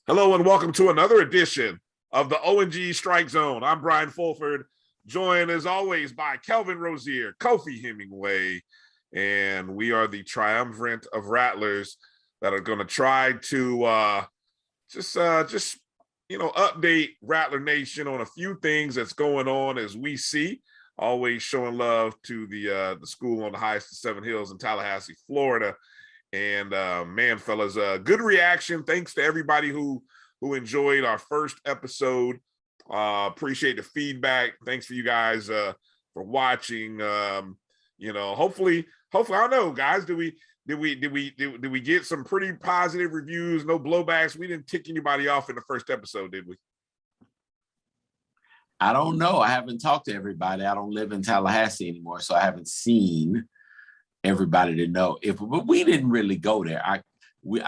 Hello and welcome to another edition of the O&G Strike Zone. I'm Bryan Fulford, joined as always by Kelvin Rozier, Kofi Hemingway, and we are the triumvirate of Rattlers that are going to try to just update Rattler Nation on a few things that's going on as we see. Always showing love to the school on the highest of Seven Hills in Tallahassee, Florida. And man, fellas, good reaction. Thanks to everybody who enjoyed our first episode. Appreciate the feedback. Thanks for you guys for watching. Hopefully, I don't know, guys. Did we get some pretty positive reviews? No blowbacks. We didn't tick anybody off in the first episode, did we? I don't know. I haven't talked to everybody. I don't live in Tallahassee anymore, so I haven't seen everybody to know but we didn't really go there. I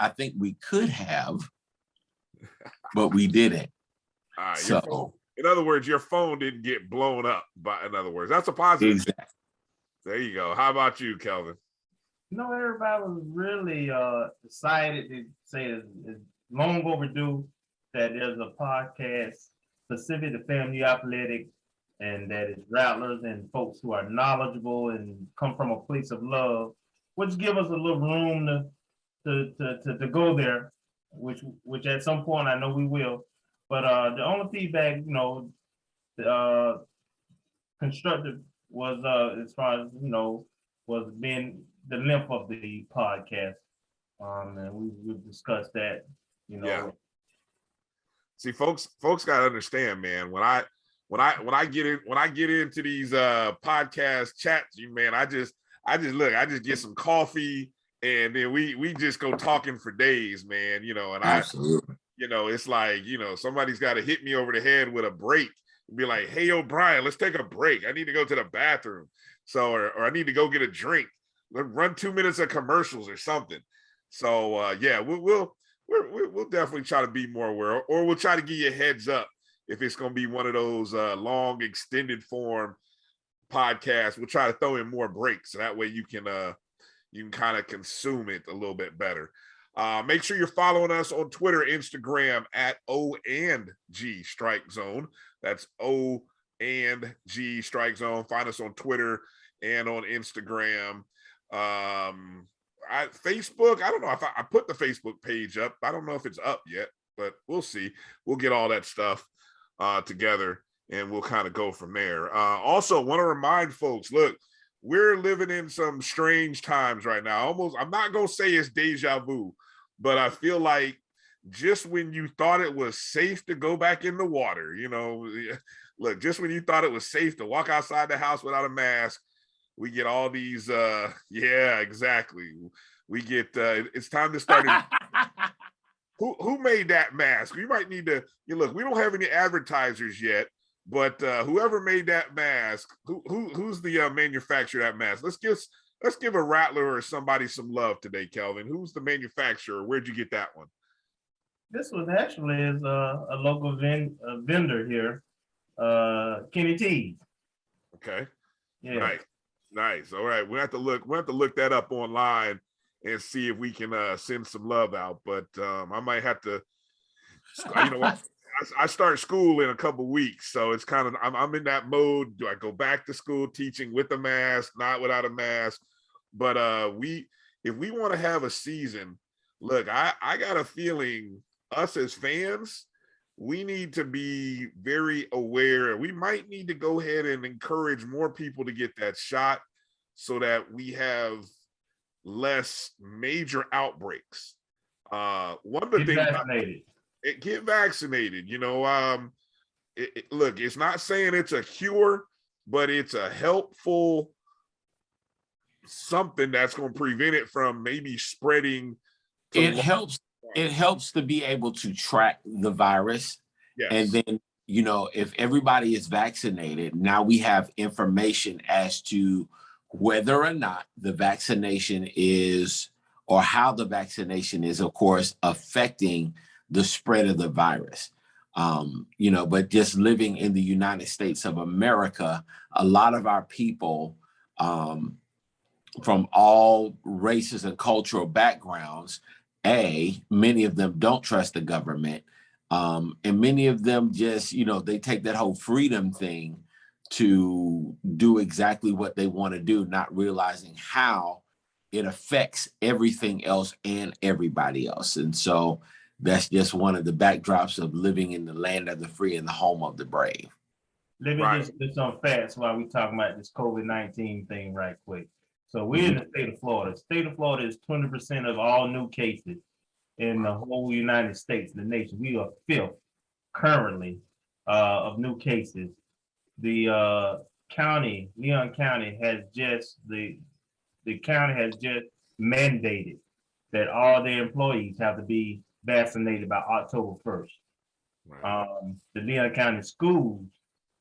think we could have, but we didn't. All right, so in other words, your phone didn't get blown up. In other words, that's a positive. Exactly. There you go. How about you, Kelvin? Everybody was really excited to say it's long overdue that there's a podcast specific to FAMU athletics, and that is Rattlers and folks who are knowledgeable and come from a place of love, which give us a little room to go there, which at some point I know we will. But the only feedback, constructive was as far as was being the length of the podcast, and we discussed that. Yeah. See, folks got to understand, man. When I get into these podcast chats, man, I just get some coffee and then we just go talking for days, man. And Absolutely. It's like, somebody's got to hit me over the head with a break and be like, hey, Bryan, let's take a break. I need to go to the bathroom. So, or I need to go get a drink. Let's run 2 minutes of commercials or something. So yeah, we'll definitely try to be more aware, or we'll try to give you a heads up. If it's going to be one of those long extended form podcasts, we'll try to throw in more breaks. So that way you can kind of consume it a little bit better. Make sure you're following us on Twitter, Instagram at O&G Strike Zone. That's O&G Strike Zone. Find us on Twitter and on Instagram. Facebook, I don't know if I put the Facebook page up. I don't know if it's up yet, but we'll see. We'll get all that stuff together and we'll kind of go from there. Also want to remind folks, look, we're living in some strange times right now. I'm not going to say it's deja vu, but I feel like just when you thought it was safe to go back in the water, look, just when you thought it was safe to walk outside the house without a mask, we get all these, yeah, exactly. We get, it's time to start. Who made that mask? We might need to, look, we don't have any advertisers yet, but whoever made that mask, who's the manufacturer of that mask? Let's give a Rattler or somebody some love today, Kelvin. Who's the manufacturer? Where'd you get that one? This was actually a local vendor here, Kenny T. Okay. Yeah. Nice. All right. We have to look that up online and see if we can send some love out. But I might have to, I start school in a couple weeks, so it's kind of I'm in that mode. Do I go back to school teaching with a mask, not without a mask? But if we want to have a season, look, I got a feeling us as fans, we need to be very aware. We might need to go ahead and encourage more people to get that shot so that we have less major outbreaks. One of the things, get vaccinated. Look, it's not saying it's a cure, but it's a helpful something that's going to prevent it from maybe spreading. It helps to be able to track the virus. Yes. And then, you know, if everybody is vaccinated, now we have information as to whether or not the vaccination is, or how the vaccination is, of course, affecting the spread of the virus. You know, but just living in the United States of America, a lot of our people from all races and cultural backgrounds, many of them don't trust the government. And many of them just, you know, they take that whole freedom thing to do exactly what they want to do, not realizing how it affects everything else and everybody else. And so that's just one of the backdrops of living in the land of the free and the home of the brave. Let me just do some facts while we talking about this COVID-19 thing right quick. So we're in the state of Florida. State of Florida is 20% of all new cases in the whole United States, the nation. We are fifth currently of new cases. The county, Leon County, has just the county has just mandated that all their employees have to be vaccinated by October 1st. Right. The Leon County schools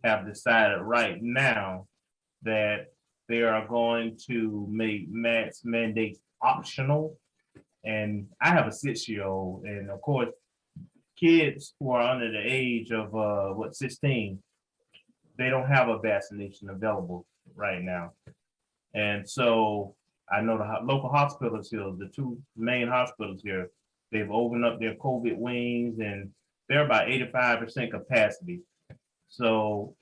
have decided right now that they are going to make mask mandates optional. And I have a 6-year-old, and of course, kids who are under the age of 16, they don't have a vaccination available right now. And so I know the local hospitals here, the two main hospitals here, they've opened up their COVID wings, and they're about 85% capacity. So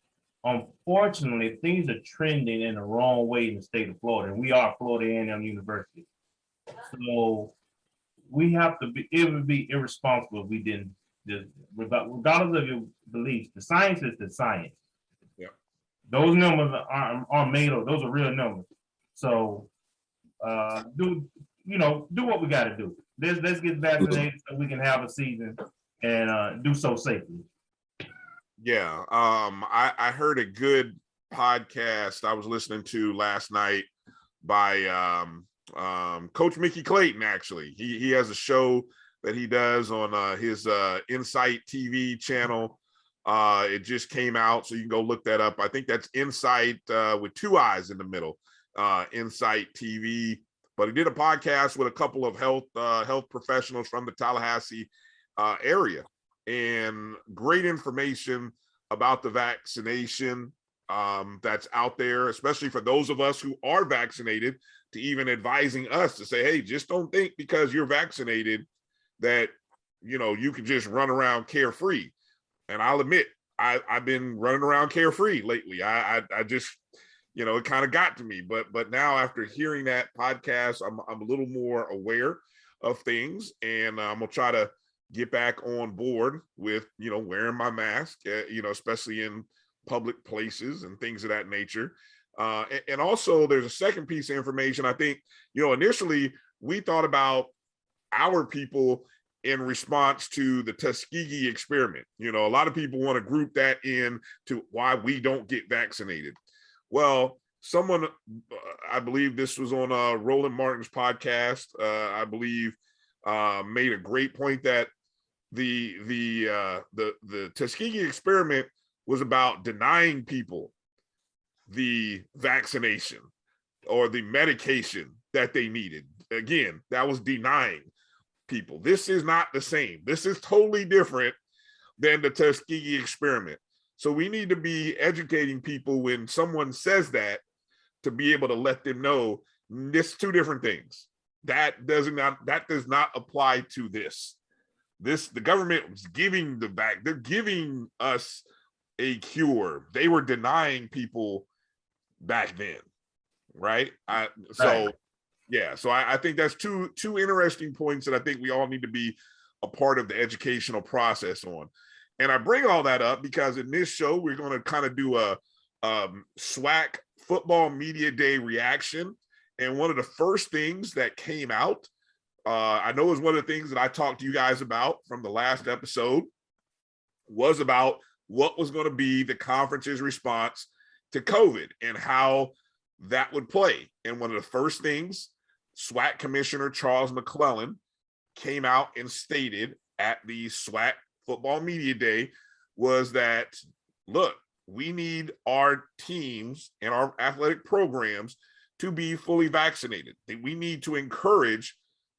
unfortunately, things are trending in the wrong way in the state of Florida, and we are Florida A&M University. So we have to be, it would be irresponsible if we didn't, regardless of your beliefs, the science is the science. Yeah. Those numbers are made up, those are real numbers. So do what we gotta do. Let's get vaccinated so we can have a season and do so safely. Yeah. I heard a good podcast I was listening to last night by Coach Mickey Clayton. Actually, he has a show that he does on his Insight TV channel. It just came out, so you can go look that up. I think that's Insight with 2 eyes in the middle, Insight TV. But he did a podcast with a couple of health professionals from the Tallahassee area, and great information about the vaccination that's out there, especially for those of us who are vaccinated, to even advising us to say, hey, just don't think because you're vaccinated that, you know, you can just run around carefree. And I'll admit, I've been running around carefree lately. I just, you know, it kind of got to me. But now after hearing that podcast, I'm a little more aware of things, and I'm gonna try to get back on board with, you know, wearing my mask, you know, especially in public places and things of that nature. And also there's a second piece of information. I think, you know, initially we thought about our people in response to the Tuskegee experiment. You know, a lot of people want to group that in to why we don't get vaccinated. Well, someone, I believe this was on Roland Martin's podcast, I believe, made a great point that the Tuskegee experiment was about denying people the vaccination or the medication that they needed. Again, that was denying people. This is not the same. This is totally different than the Tuskegee experiment. So we need to be educating people when someone says that, to be able to let them know this two different things. That does not apply to this. The government was giving they're giving us a cure. They were denying people back then, right? So I think that's two interesting points that I think we all need to be a part of the educational process on. And I bring all that up because in this show we're going to kind of do a SWAC Football Media Day reaction. And one of the first things that came out, I know it was one of the things that I talked to you guys about from the last episode, was about what was going to be the conference's response to COVID and how that would play. And one of the first things SWAC Commissioner Charles McClellan came out and stated at the SWAC Football Media Day was that, look, we need our teams and our athletic programs to be fully vaccinated. We need to encourage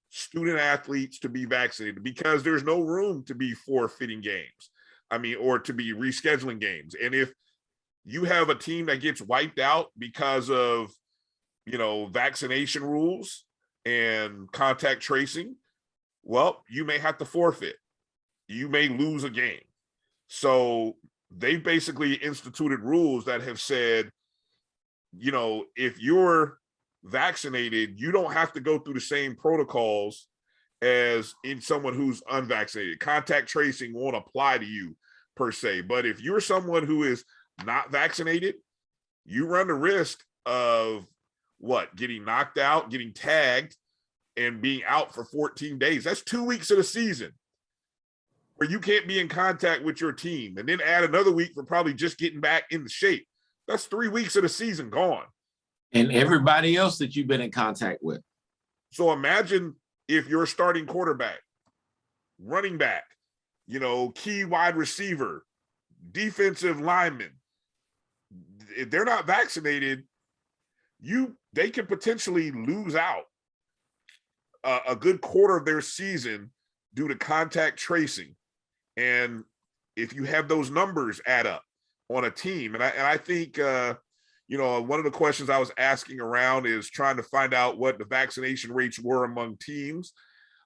student athletes to be vaccinated because there's no room to be forfeiting games. Or to be rescheduling games. And if you have a team that gets wiped out because of, vaccination rules and contact tracing, well, you may have to forfeit. You may lose a game. So they basically instituted rules that have said, if you're vaccinated, you don't have to go through the same protocols as in someone who's unvaccinated. Contact tracing won't apply to you per se. But if you're someone who is not vaccinated, you run the risk of getting knocked out, getting tagged, and being out for 14 days. That's 2 weeks of the season where you can't be in contact with your team, and then add another week for probably just getting back into shape. That's 3 weeks of the season gone. And everybody else that you've been in contact with. So imagine if your starting quarterback, running back, key wide receiver, defensive lineman, if they're not vaccinated, they could potentially lose out a good quarter of their season due to contact tracing. And if you have those numbers add up on a team, and I think one of the questions I was asking around is trying to find out what the vaccination rates were among teams.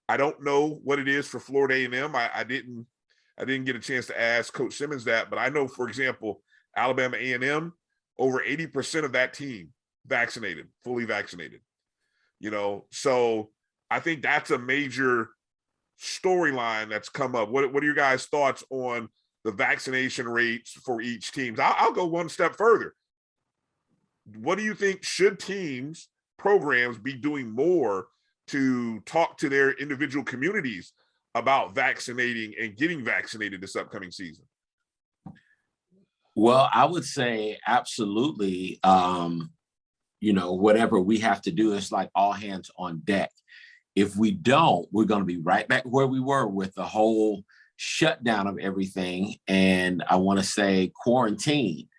I don't know what it is for Florida A&M. I didn't get a chance to ask Coach Simmons that, but I know, for example, Alabama A&M, over 80% of that team vaccinated, fully vaccinated. So I think that's a major storyline that's come up. What are your guys' thoughts on the vaccination rates for each team? I'll go one step further. What do you think, should teams, programs be doing more to talk to their individual communities about vaccinating and getting vaccinated this upcoming season? Well, I would say absolutely. Whatever we have to do, is like all hands on deck. If we don't, we're going to be right back where we were with the whole shutdown of everything. And I want to say quarantine.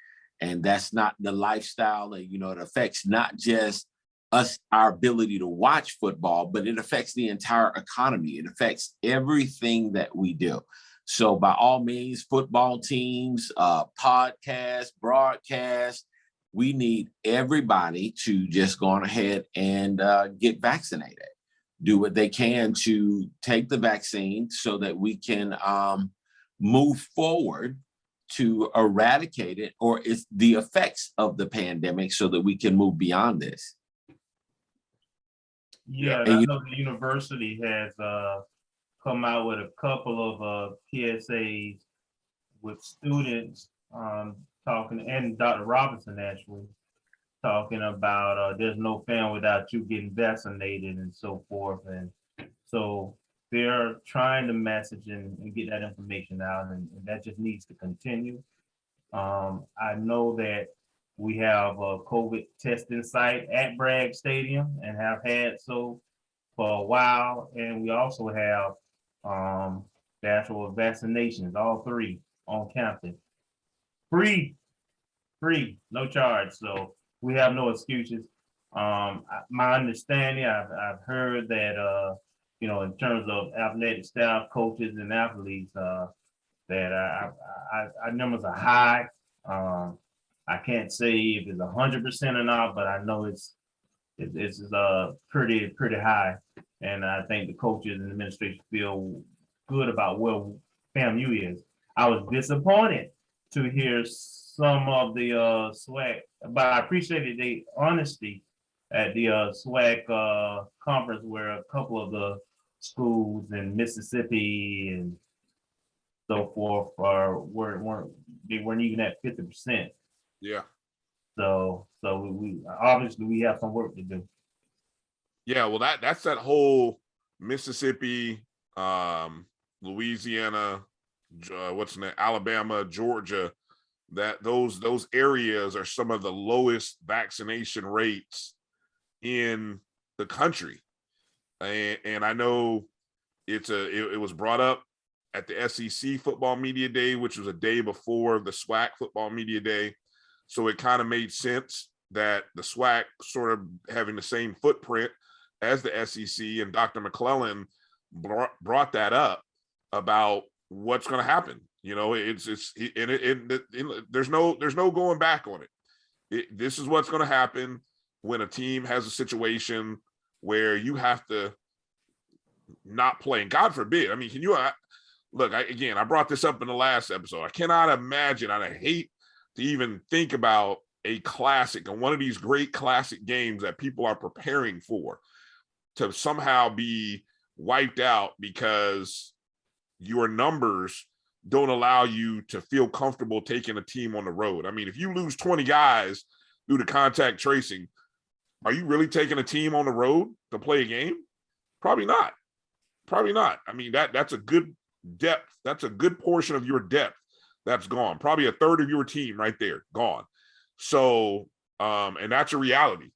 And that's not the lifestyle that, it affects not just us, our ability to watch football, but it affects the entire economy. It affects everything that we do. So by all means, football teams, podcasts, broadcasts, we need everybody to just go on ahead and get vaccinated. Do what they can to take the vaccine so that we can move forward to eradicate it, or it's the effects of the pandemic, so that we can move beyond this. Yeah, and I know the university has come out with a couple of PSAs with students talking, and Dr. Robinson actually talking about there's no fan without you getting vaccinated and so forth. And so they're trying to message and get that information out, and that just needs to continue. I know that we have a COVID testing site at Bragg Stadium and have had so for a while. And we also have the actual vaccinations, all three on campus. Free, no charge. So we have no excuses. My understanding, I've heard that, in terms of athletic staff, coaches, and athletes, that our numbers are high. I can't say if it's 100% or not, but I know it's pretty high. And I think the coaches and administration feel good about where FAMU is. I was disappointed to hear some of the SWAC, but I appreciated the honesty at the SWAC conference, where a couple of the schools in Mississippi and so forth weren't even at 50%. Yeah. So we obviously have some work to do. Yeah, well, that's that whole Mississippi, Louisiana, Alabama, Georgia that those areas are some of the lowest vaccination rates in the country. And I know it was brought up at the SEC Football Media Day, which was a day before the SWAC Football Media Day. So it kind of made sense that the SWAC sort of having the same footprint as the SEC, and Dr. McClellan brought that up about what's going to happen. You know, there's no going back on it. This is what's going to happen when a team has a situation where you have to not play. And God forbid. I mean, can you look? I brought this up in the last episode. I cannot imagine. And I hate to even think about a classic and one of these great classic games that people are preparing for to somehow be wiped out because your numbers don't allow you to feel comfortable taking a team on the road. I mean, if you lose 20 guys due to contact tracing, are you really taking a team on the road to play a game? Probably not. Probably not. I mean, that's a good depth. That's a good portion of your depth that's gone. Probably a third of your team right there, gone. So, and that's a reality.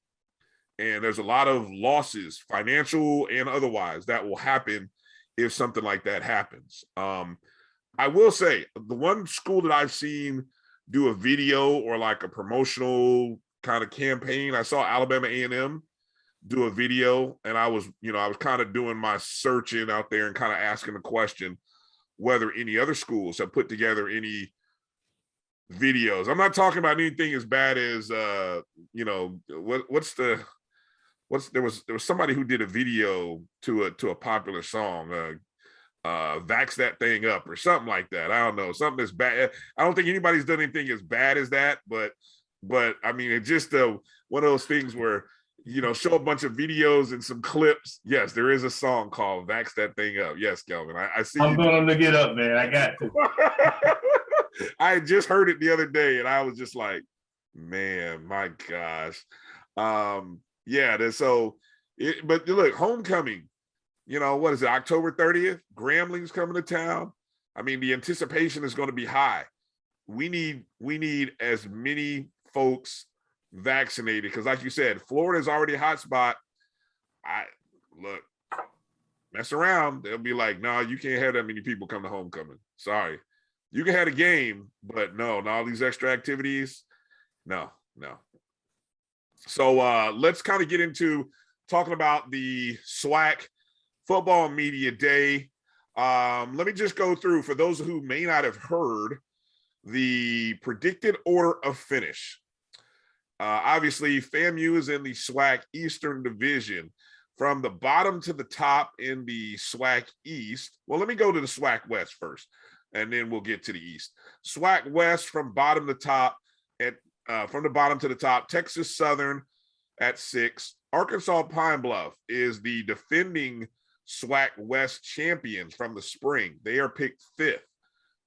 And there's a lot of losses, financial and otherwise, that will happen if something like that happens. I will say the one school that I've seen do a video or like a promotional kind of campaign, I saw Alabama A&M do a video, and I was kind of doing my searching out there and kind of asking the question whether any other schools have put together any videos. I'm not talking about anything as bad as there was somebody who did a video to a popular song, Vax That Thing Up or something like that. I don't know, something that's bad. I don't think anybody's done anything as bad as that, but I mean, it's just one of those things where, you know, show a bunch of videos and some clips. Yes, there is a song called Vax That Thing Up. Yes, Kelvin, I see. I'm going to look it up, man. I got to. I just heard it the other day and I was just like, man, my gosh. But look, homecoming, you know, what is it, October 30th? Grambling's coming to town. I mean, the anticipation is going to be high. We need as many folks vaccinated because, like you said, Florida's already a hot spot. Mess around, they'll be like, no, you can't have that many people come to homecoming. Sorry. You can have a game, but no, all these extra activities, no. So let's kind of get into talking about the SWAC Football Media Day. Let me just go through, for those who may not have heard, the predicted order of finish. Obviously, FAMU is in the SWAC Eastern Division. From the bottom to the top in the SWAC East, well, let me go to the SWAC West first, and then we'll get to the East. SWAC West from bottom to top, from the bottom to the top, Texas Southern at 6. Arkansas Pine Bluff is the defending SWAC West champions from the spring. They are picked 5th.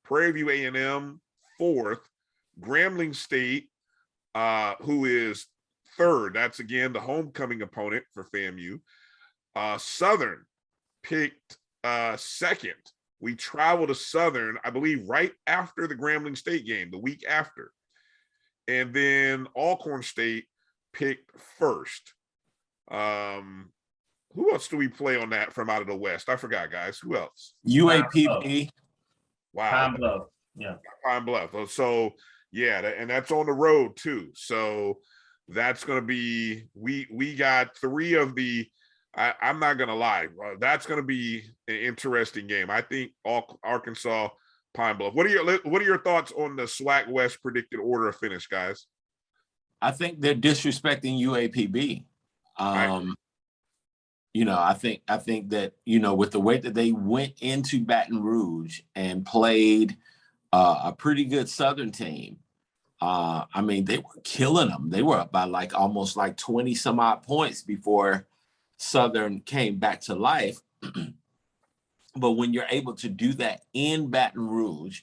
Prairie View A&M 4th. Grambling State, who is 3rd. That's again the homecoming opponent for FAMU. Southern picked 2nd. We travel to Southern, I believe, right after the Grambling State game, the week after. And then Alcorn State picked 1st. Who else do we play on that from out of the West? I forgot, guys. Who else? UAPB. Wow. Pine Bluff. Yeah. Pine Bluff. So yeah, and that's on the road too. So that's going to be, we got 3 of the, I'm not going to lie, that's going to be an interesting game. I think Arkansas, Pine Bluff. What are your thoughts on the SWAC West predicted order of finish, guys? I think they're disrespecting UAPB. You know, I think that, you know, with the way that they went into Baton Rouge and played a pretty good Southern team, I mean, they were killing them. They were up by almost 20 some odd points before Southern came back to life. But when you're able to do that in Baton Rouge,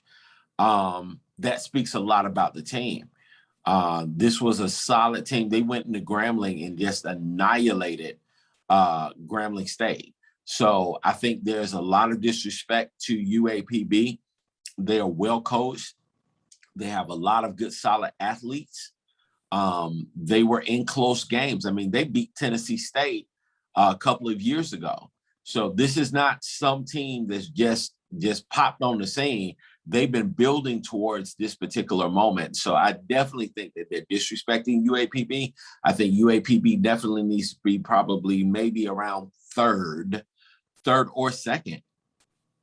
that speaks a lot about the team. This was a solid team. They went into Grambling and just annihilated Grambling State. So I think there's a lot of disrespect to UAPB. They are well coached. They have a lot of good, solid athletes. They were in close games. I mean, they beat Tennessee State a couple of years ago. So this is not some team that's just popped on the scene. They've been building towards this particular moment. So I definitely think that they're disrespecting UAPB. I think UAPB definitely needs to be probably maybe around third or second,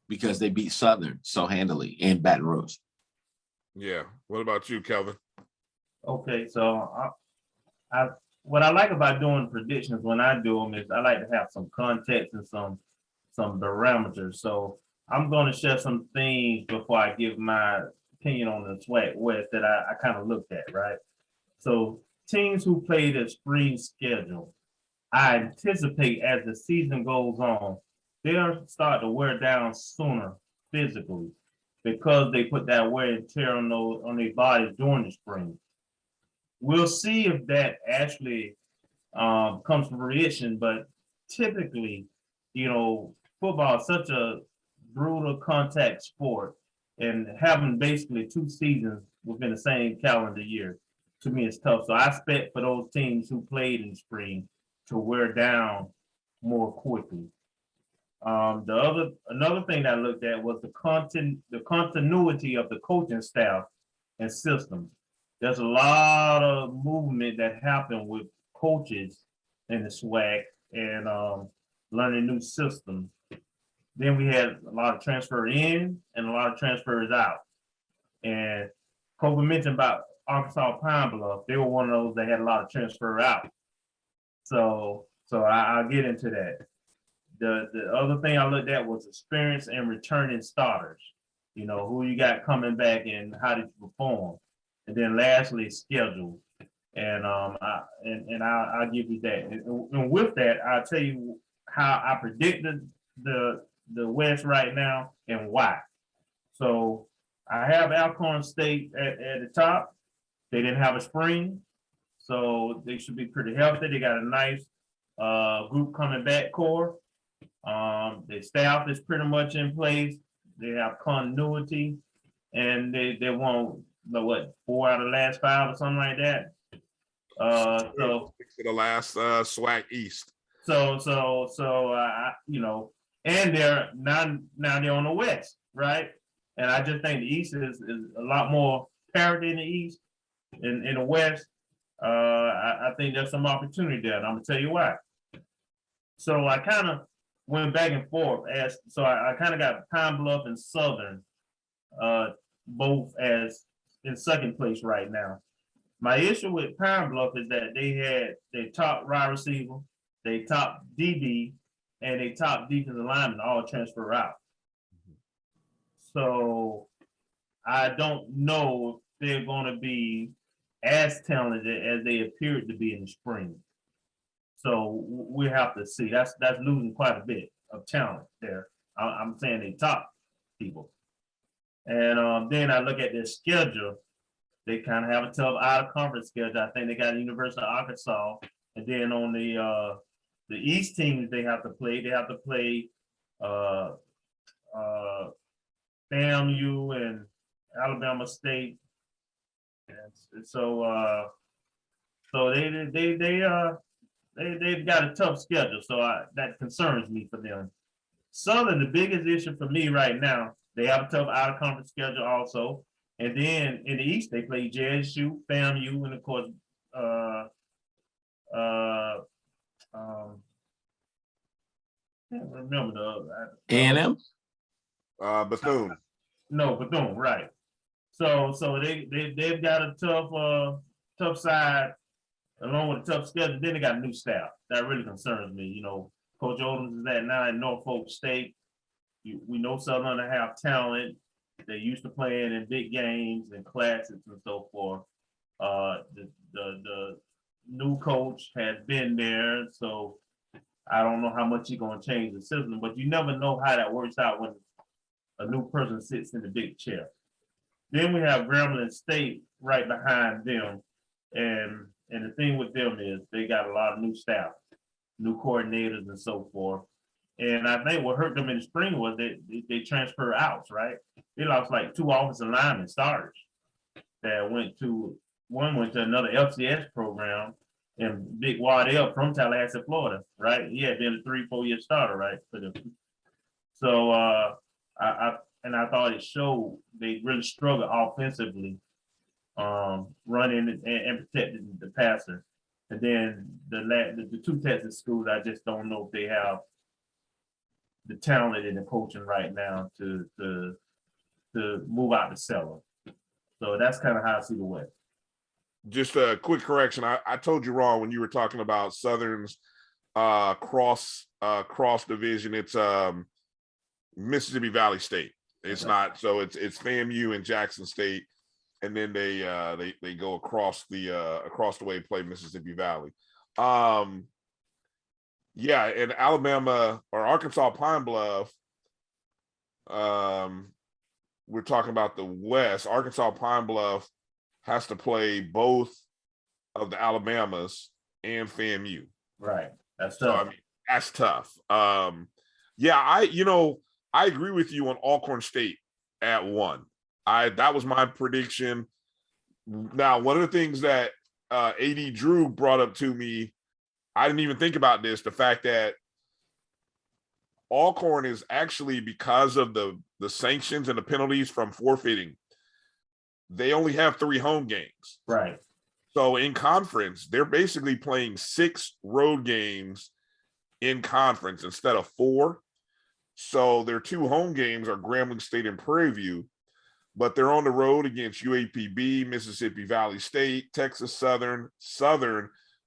because they beat Southern so handily in Baton Rouge. Yeah. What about you, Kelvin? Okay, so I what I like about doing predictions when I do them is I like to have some context and some parameters. So I'm going to share some things before I give my opinion on the SWAC West that I kind of looked at, right? So teams who play the spring schedule, I anticipate as the season goes on, they'll start to wear down sooner physically because they put that wear and tear on their bodies during the spring. We'll see if that actually comes to fruition, but typically, football is such a brutal contact sport, and having basically 2 seasons within the same calendar year, to me, it's tough. So I expect for those teams who played in spring to wear down more quickly. Another thing that I looked at was the continuity of the coaching staff and systems. There's a lot of movement that happened with coaches in the SWAC and learning new systems. Then we had a lot of transfer in and a lot of transfers out. And Kofi mentioned about Arkansas Pine Bluff. They were one of those that had a lot of transfer out. So I'll get into that. The other thing I looked at was experience and returning starters. Who you got coming back and how did you perform? And then lastly, schedule. And I'll give you that. And with that, I'll tell you how I predicted the West right now and why. So I have Alcorn State at the top. They didn't have a spring, so they should be pretty healthy. They got a nice group coming back core. Their staff is pretty much in place. They have continuity, and they won 4 out of the last 5 or something like that. So 6 of the last SWAC East. So and they're now they're on the West, right? And I just think the East is a lot more parity in the East. In the West, I think there's some opportunity there, and I'm gonna tell you why. So I kind of went back and forth so I kind of got Pine Bluff and Southern both as in second place right now. My issue with Pine Bluff is that they had their top wide receiver, their top DB, and their top defensive lineman all transfer out. So I don't know if they're going to be as talented as they appeared to be in the spring. So we have to see. That's losing quite a bit of talent there. I'm saying they top people. And then I look at their schedule. They kind of have a tough out-of-conference schedule. I think they got University of Arkansas. And then on the East teams they have to play FAMU and Alabama State. And so they've got a tough schedule. So that concerns me for them. Southern, the biggest issue for me right now, they have a tough out-of-conference schedule also. And then in the East, they play JSU, FAMU, and of course, can't remember the A&M? Bethune. No, Bethune, right. So they've got a tough side along with a tough schedule. Then they got a new staff. That really concerns me. Coach Odoms is at now at Norfolk State. We know Southern to have talent. They're used to playing in big games and classics and so forth. The new coach has been there, so I don't know how much he's going to change the system, but you never know how that works out when a new person sits in the big chair. Then we have Grambling State right behind them, and the thing with them is they got a lot of new staff, new coordinators and so forth. And I think what hurt them in the spring was they transfer outs, right? They lost like 2 offensive linemen starters. that one went to another FCS program, and Big Wardell from Tallahassee, Florida, right? He had been a 3-4 year starter, right? So I thought it showed they really struggled offensively, running and protecting the passer. And then the two Texas schools, I just don't know if they have the talent and the coaching right now to move out the cellar. So that's kind of how I see the West. Just a quick correction. I told you wrong when you were talking about Southern's cross division. It's Mississippi Valley State. It's not. So it's FAMU and Jackson State, and then they go across the way to play Mississippi Valley. Yeah, and Alabama or Arkansas Pine Bluff. We're talking about the West. Arkansas Pine Bluff has to play both of the Alabamas and FAMU. Right. That's tough. So, I mean, that's tough. Yeah, I agree with you on Alcorn State at 1. That was my prediction. Now, one of the things that AD Drew brought up to me, I didn't even think about this, the fact that Alcorn is actually, because of the sanctions and the penalties from forfeiting, they only have 3 home games. Right. So in conference, they're basically playing 6 road games in conference instead of 4. So their 2 home games are Grambling State and Prairie View, but they're on the road against UAPB, Mississippi Valley State, Texas Southern,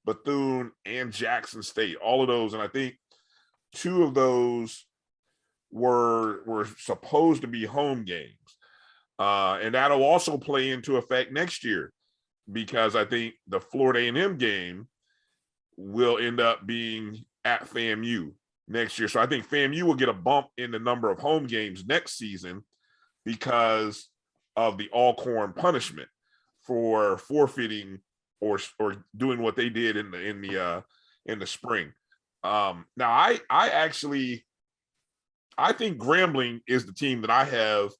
Bethune, and Jackson State. All of those, and I think 2 of those were supposed to be home games. And that'll also play into effect next year, because I think the Florida A&M game will end up being at FAMU next year. So I think FAMU will get a bump in the number of home games next season because of the Alcorn punishment for forfeiting or doing what they did in the spring. Now I think Grambling is the team that I have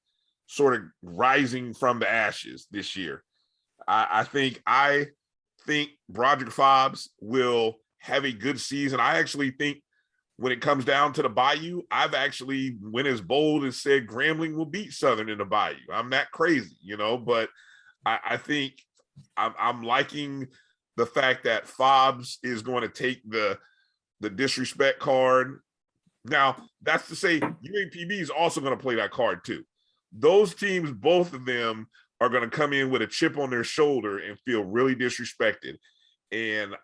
sort of rising from the ashes this year. I think Broderick Fobbs will have a good season. I actually think when it comes down to the Bayou, I've actually went as bold as said Grambling will beat Southern in the Bayou. I'm that crazy, but I think I'm liking the fact that Fobbs is going to take the disrespect card. Now, that's to say UAPB is also going to play that card too. Those teams, both of them, are going to come in with a chip on their shoulder and feel really disrespected. And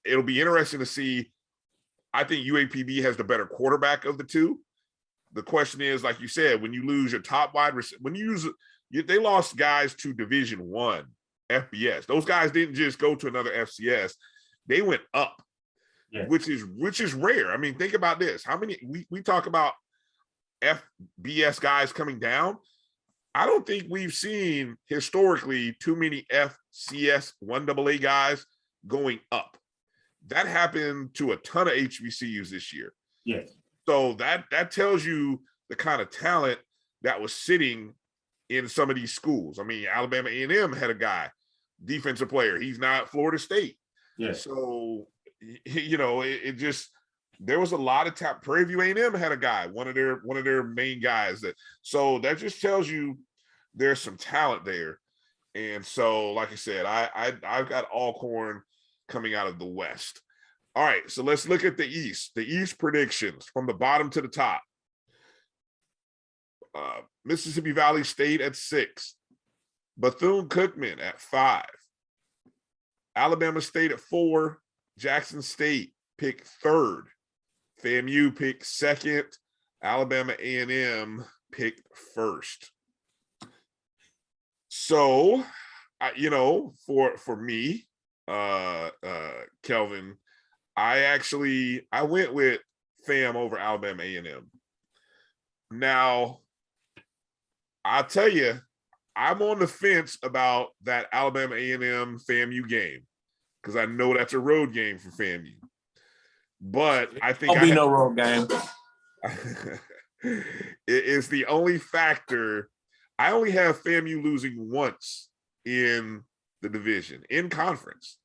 it'll be interesting to see. I think UAPB has the better quarterback of the 2. The question is, like you said, when you lose your top wide receiver, they lost guys to Division I FBS. Those guys didn't just go to another FCS. They went up, yeah. which is rare. I mean, think about this. How many we talk about FBS guys coming down? I don't think we've seen historically too many FCS 1AA guys going up. That happened to a ton of HBCUs this year. Yes. So that tells you the kind of talent that was sitting in some of these schools. I mean, Alabama A&M had a guy, defensive player. He's now at Florida State. Yes. So, it just, there was a lot of top. Prairie View A&M had a guy, one of their main guys. So that just tells you there's some talent there. And so, like I said, I've got Alcorn coming out of the West. All right, so let's look at the East. The East predictions from the bottom to the top. Mississippi Valley State at 6. Bethune-Cookman at 5. Alabama State at 4. Jackson State picked 3rd. FAMU picked 2nd. Alabama A&M picked 1st. So, for me, Kelvin, I went with FAM over Alabama A&M. Now, I'll tell you, I'm on the fence about that Alabama A&M FAMU game because I know that's a road game for FAMU. But I think There'll be no road game. It is the only factor. I only have FAMU losing once in the division, in conference.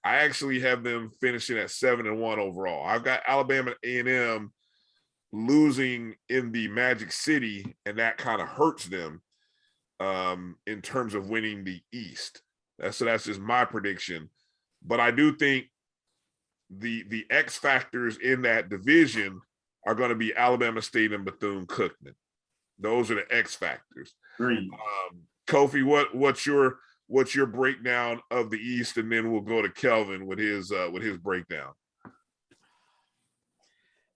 I actually have them finishing at 7-1 overall. I've got Alabama A&M losing in the Magic City, and that kind of hurts them in terms of winning the East. So that's just my prediction. But I do think the X factors in that division are going to be Alabama State and Bethune-Cookman. Those are the X factors. Kofi, what's your breakdown of the East, and then we'll go to Kelvin with his breakdown.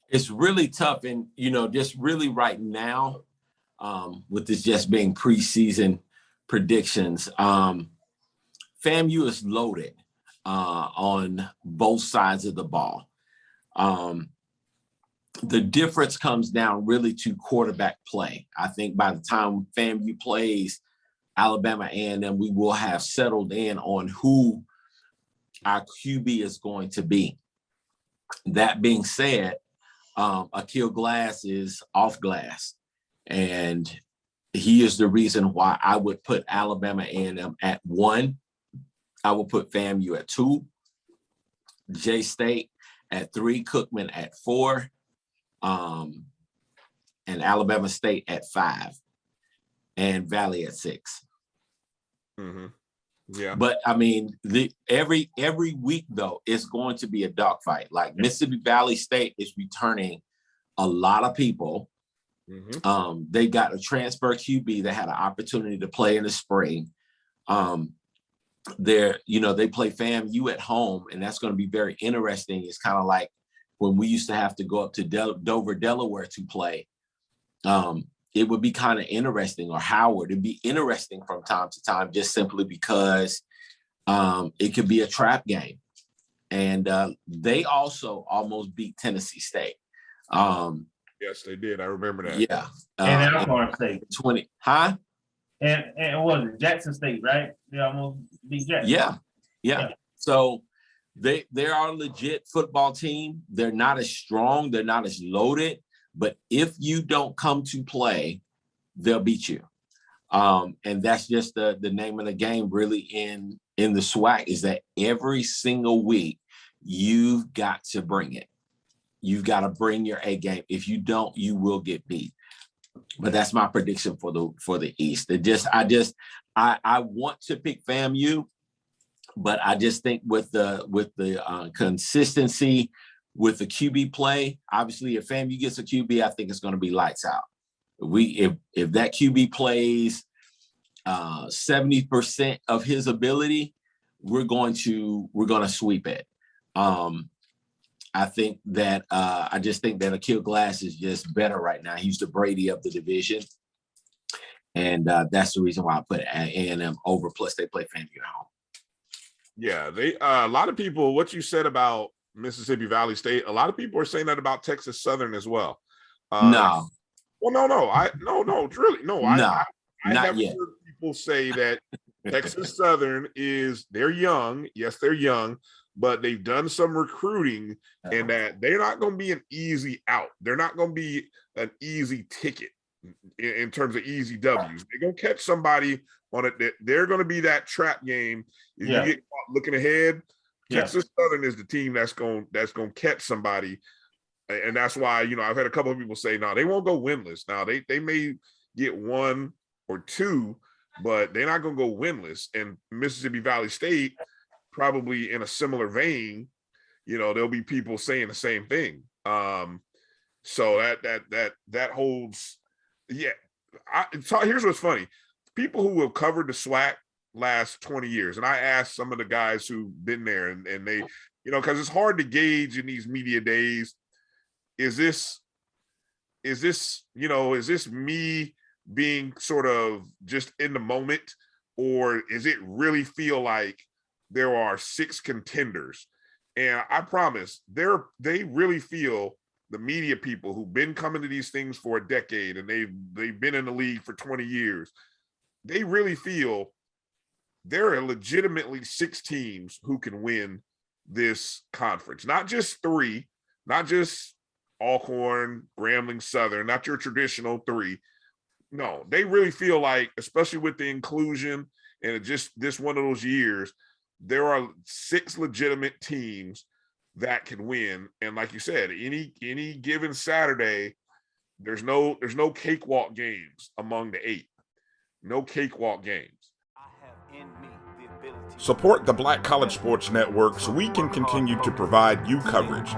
It's really tough, and just really right now, with this just being preseason predictions, FAMU is loaded on both sides of the ball. The difference comes down really to quarterback play. I think by the time FAMU plays Alabama A&M, we will have settled in on who our QB is going to be. That being said, Akil Glass is off glass, and he is the reason why I would put Alabama A&M at 1. I would put FAMU at 2, J-State at 3, Cookman at 4, and Alabama State at 5, and Valley at 6. Mm-hmm. Yeah. But I mean, every week though, it's going to be a dogfight. Like Mississippi Valley State is returning a lot of people. Mm-hmm. They got a transfer QB that had an opportunity to play in the spring. They play FAMU at home, and that's going to be very interesting. It's kind of like when we used to have to go up to Dover, Delaware to play. It would be kind of interesting, or Howard. It'd be interesting from time to time, just simply because it could be a trap game. And they also almost beat Tennessee State. Yes, they did. I remember that. Yeah. And Alcorn State. 20, huh? And it was Jackson State, right? They almost beat Jackson. Yeah. So they are a legit football team. They're not as strong. They're not as loaded. But if you don't come to play, they'll beat you. And that's just the name of the game really in the SWAC, is that every single week you've got to bring it. You've got to bring your A game. If you don't, you will get beat. But that's my prediction for the East. I want to pick FAMU, but I just think with the consistency with the QB play, obviously if FAMU gets a QB, I think it's going to be lights out. If that QB plays 70% of his ability, we're going to sweep it. I think that I just think that Akil Glass is just better right now. He's the Brady of the division, and that's the reason why I put A&M over. Plus, they play FAMU at home. Yeah, they a lot of people. What you said about Mississippi Valley State, a lot of people are saying that about Texas Southern as well. No. Well, no, really, no. I not yet. Heard people say that Texas Southern they're young. Yes, they're young, but they've done some recruiting, and that they're not going to be an easy out. They're not going to be an easy ticket in terms of easy W's. They're going to catch somebody on it. They're going to be that trap game. If you get caught looking ahead, Texas Southern is the team that's going to catch somebody. And that's why, I've had a couple of people say, no, they won't go winless. Now, they may get 1 or 2, but they're not going to go winless. And Mississippi Valley State, probably in a similar vein, there'll be people saying the same thing. So that holds. Yeah. Here's what's funny. People who have covered the SWAC last 20 years, and I asked some of the guys who've been there, and they, because it's hard to gauge in these media days. Is this me being sort of just in the moment, or is it really feel like there are 6 contenders? And I promise they really feel, the media people who've been coming to these things for a decade and they've been in the league for 20 years, they really feel there are legitimately 6 teams who can win this conference. Not just 3, not just Alcorn, Grambling, Southern, not your traditional 3. No, they really feel like, especially with the inclusion And it just this one of those years, there are 6 legitimate teams that can win. And like you said, any given Saturday, there's no cakewalk games among the 8. No cakewalk games. Support the Black College Sports Network so we can continue to provide you coverage.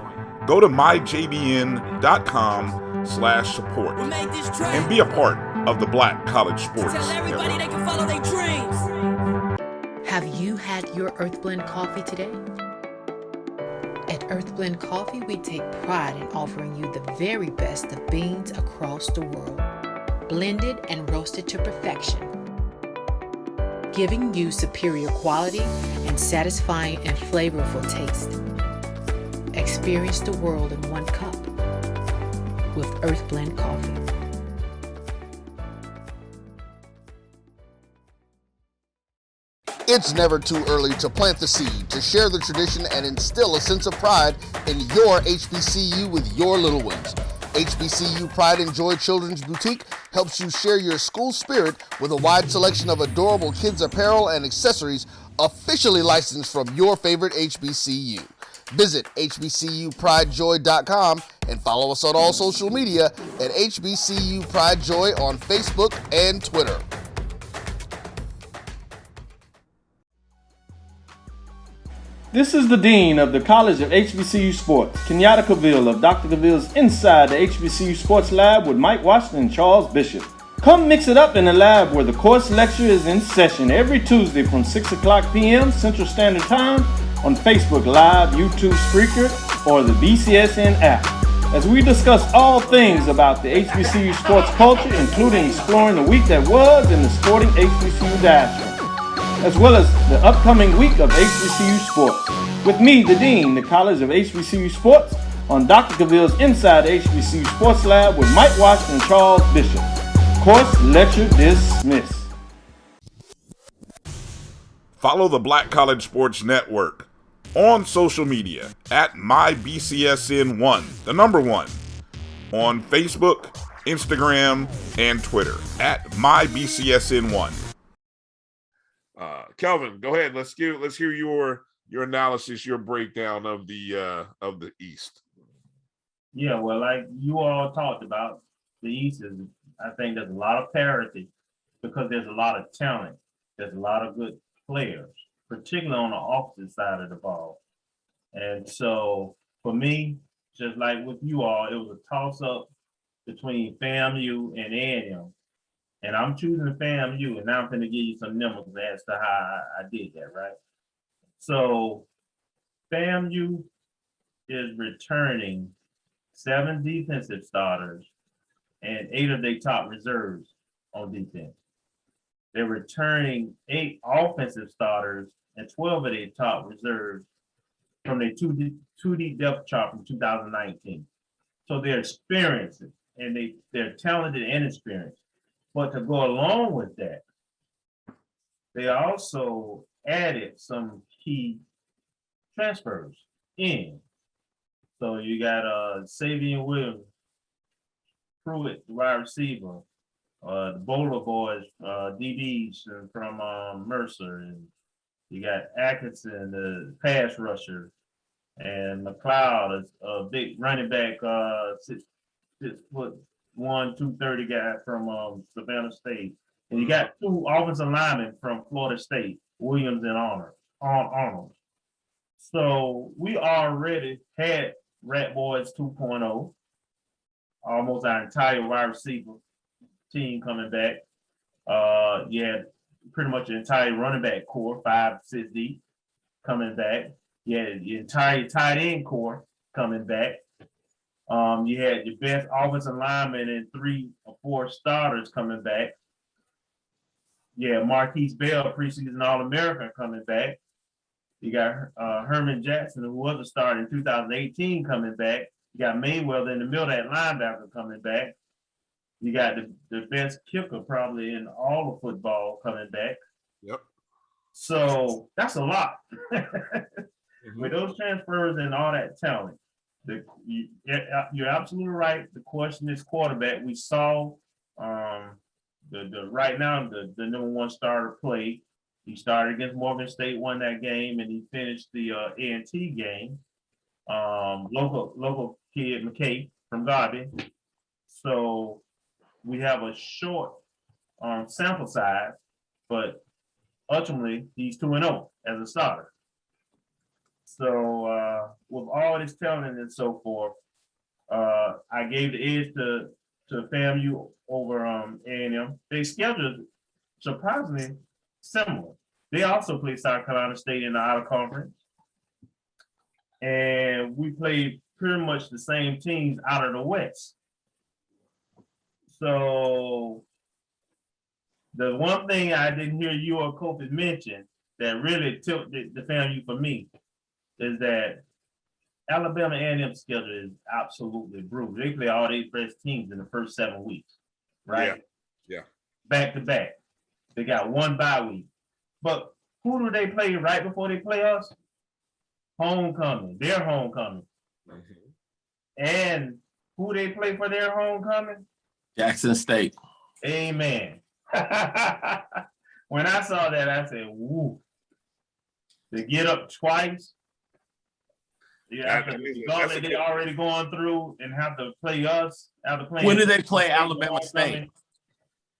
Go to myjbn.com/support and be a part of the Black College Sports Network. Have you had your Earthblend coffee today? At Earthblend Coffee, we take pride in offering you the very best of beans across the world, blended and roasted to perfection, giving you superior quality and satisfying and flavorful taste. Experience the world in one cup with Earthblend Coffee. It's never too early to plant the seed, to share the tradition, and instill a sense of pride in your HBCU with your little ones. HBCU Pride and Joy Children's Boutique helps you share your school spirit with a wide selection of adorable kids apparel and accessories officially licensed from your favorite HBCU. Visit hbcupridejoy.com and follow us on all social media at HBCU Pride Joy on Facebook and Twitter. This is the Dean of the College of HBCU Sports, Kenyatta Cavill of Dr. Cavill's Inside the HBCU Sports Lab with Mike Washington and Charles Bishop. Come mix it up in the lab where the course lecture is in session every Tuesday from 6 o'clock p.m. Central Standard Time on Facebook Live, YouTube Spreaker, or the BCSN app, as we discuss all things about the HBCU sports culture, including exploring the week that was in the sporting HBCU diaspora, as well as the upcoming week of HBCU sports. With me, the Dean, the College of HBCU Sports, on Dr. Cavill's Inside the HBCU Sports Lab with Mike Washington and Charles Bishop. Course lecture dismissed. Follow the Black College Sports Network on social media at MyBCSN1, the number 1, on Facebook, Instagram, and Twitter at MyBCSN1. Kelvin, go ahead. Let's hear your analysis, your breakdown of the East. Yeah, well, like you all talked about, the East is, I think there's a lot of parity because there's a lot of talent. There's a lot of good players, particularly on the offensive side of the ball. And so for me, just like with you all, it was a toss-up between FAMU and A&M. And I'm choosing FAMU, and now I'm going to give you some numbers as to how I did that, right? So FAMU is returning 7 defensive starters and 8 of their top reserves on defense. They're returning 8 offensive starters and 12 of their top reserves from their 2D depth chart from 2019. So they're experienced, and they're talented and experienced. But to go along with that, they also added some key transfers in. So you got Savion Williams, Pruitt, the wide receiver, the Bowler boys, DBs from Mercer, and you got Atkinson, the pass rusher, and McLeod, a big running back, 6'1", 230 guy from Savannah State. And you got 2 offensive linemen from Florida State, Williams and Arnold. So we already had Rat Boys 2.0, almost our entire wide receiver team coming back. You had pretty much the entire running back core, 5, 6 deep, coming back. You had the entire tight end core coming back. You had your best offensive lineman and 3 or 4 starters coming back. Yeah, Marquis Bell, preseason All-American, coming back. You got Herman Jackson, who was a starter in 2018, coming back. You got Mayweather in the middle, that linebacker, coming back. You got the best kicker probably in all of football coming back. Yep. So that's a lot. With those transfers and all that talent, you're absolutely right. The question is quarterback. We saw the right now the number 1 starter play He started against Morgan State, won that game, and he finished the A&T game. Local kid McKay from Garvey. So we have a short sample size, but ultimately he's 2-0 as a starter. So with all this talent and so forth, I gave the edge to FAMU over A&M. They scheduled surprisingly similar. They also played South Carolina State in the outer conference. And we played pretty much the same teams out of the West. So the one thing I didn't hear you or Kofi mention that really tilted the FAMU for me is that Alabama A&M schedule is absolutely brutal. They play all 8 best teams in the first 7 weeks, right? Yeah. Back to back. They got 1 bye week. But who do they play right before they play us? Homecoming. Their homecoming. Mm-hmm. And who they play for their homecoming? Jackson State. Amen. When I saw that, I said, woo. To get up twice. Yeah, they already going through and have to play us. When do they play Alabama State?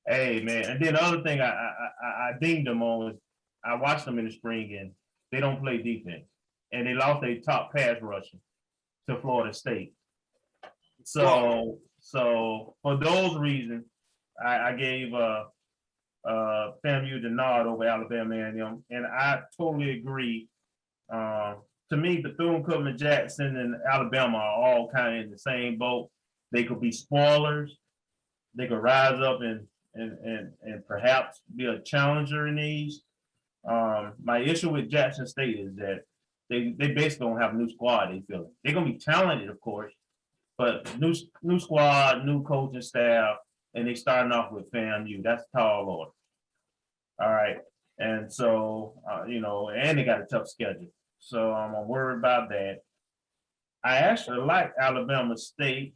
Hey, man. And then the other thing I dinged them on was I watched them in the spring and they don't play defense. And they lost their top pass rusher to Florida State. So for those reasons, I gave FAMU the nod over Alabama A&M, and I totally agree. To me, Bethune-Cookman, Jackson, and Alabama are all kind of in the same boat. They could be spoilers. They could rise up and perhaps be a challenger in these. My issue with Jackson State is that they basically don't have a new squad. They feel it. They're gonna be talented, of course, but new squad, new coaching staff, and they starting off with FAMU. That's tall order. All right, and so and they got a tough schedule. So I'm worried about that. I actually like Alabama State.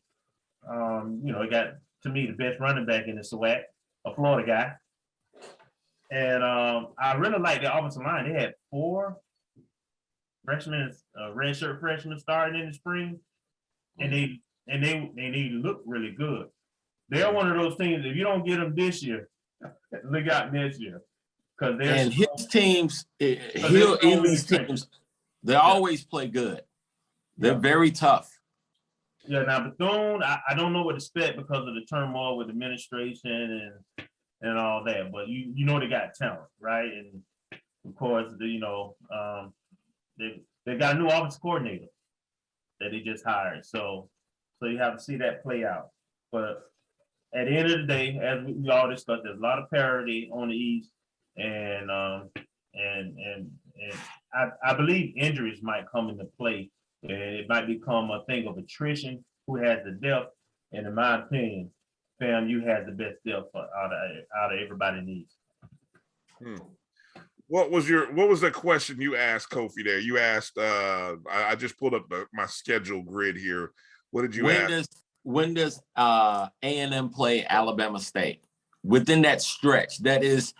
It got, to me, the best running back in the SWAC, a Florida guy. And I really like the offensive line. They had 4 freshmen, redshirt freshmen starting in the spring, and they look really good. They're one of those teams, if you don't get them this year, look out next year. And his teams, these teams, they always play good. They're very tough. Yeah, now Bethune, I don't know what to expect because of the turmoil with administration and all that, but you know they got talent, right? And of course, they got a new offensive coordinator that they just hired. So you have to see that play out. But at the end of the day, as we all discussed, there's a lot of parity on the East, and I believe injuries might come into play. And it might become a thing of attrition. Who has the depth? And in my opinion, FAMU has the best depth out of everybody in the East. What was the question you asked Kofi there? You asked, I just pulled up my schedule grid here. What did you ask? When does A&M play Alabama State? Within that stretch, that is,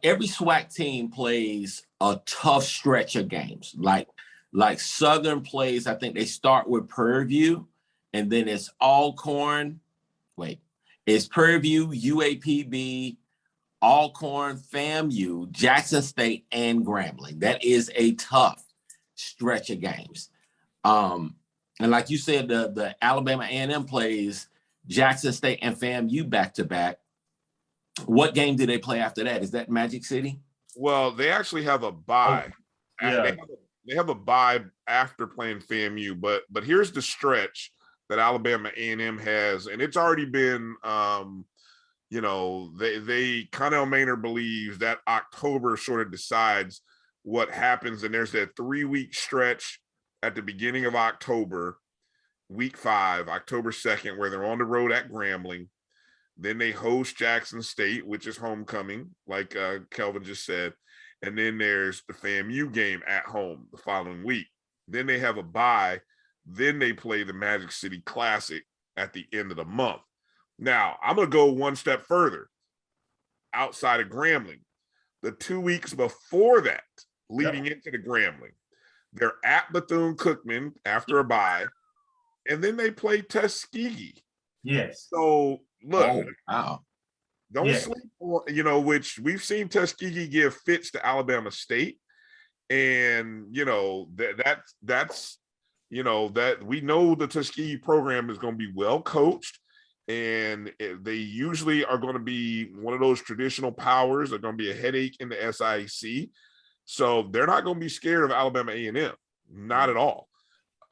every SWAC team plays a tough stretch of games. Like Southern plays, I think they start with Prairie View, and then it's Alcorn. It's Prairie View, UAPB, Alcorn, FAMU, Jackson State, and Grambling. That is a tough stretch of games. And like you said, the Alabama A&M plays Jackson State and FAMU back-to-back. What game do they play after that? Is that Magic City? Well, they actually have a bye. Yeah. They have a bye after playing FAMU, but here's the stretch that Alabama A&M has, and it's already been, they Connell Maynard believes that October sort of decides what happens, and there's that 3-week stretch at the beginning of October, week 5, October 2nd, where they're on the road at Grambling. Then they host Jackson State, which is homecoming, like Kelvin just said. And then there's the FAMU game at home the following week. Then they have a bye. Then they play the Magic City Classic at the end of the month. Now, I'm going to go one step further outside of Grambling. the 2 weeks before that, leading into the Grambling. They're at Bethune-Cookman after a bye, and then they play Tuskegee. Yes. So look, wow. Don't sleep on, which we've seen Tuskegee give fits to Alabama State. And, that's that we know the Tuskegee program is going to be well coached, and they usually are going to be one of those traditional powers. They're going to be a headache in the SIC. So they're not going to be scared of Alabama A&M, not at all.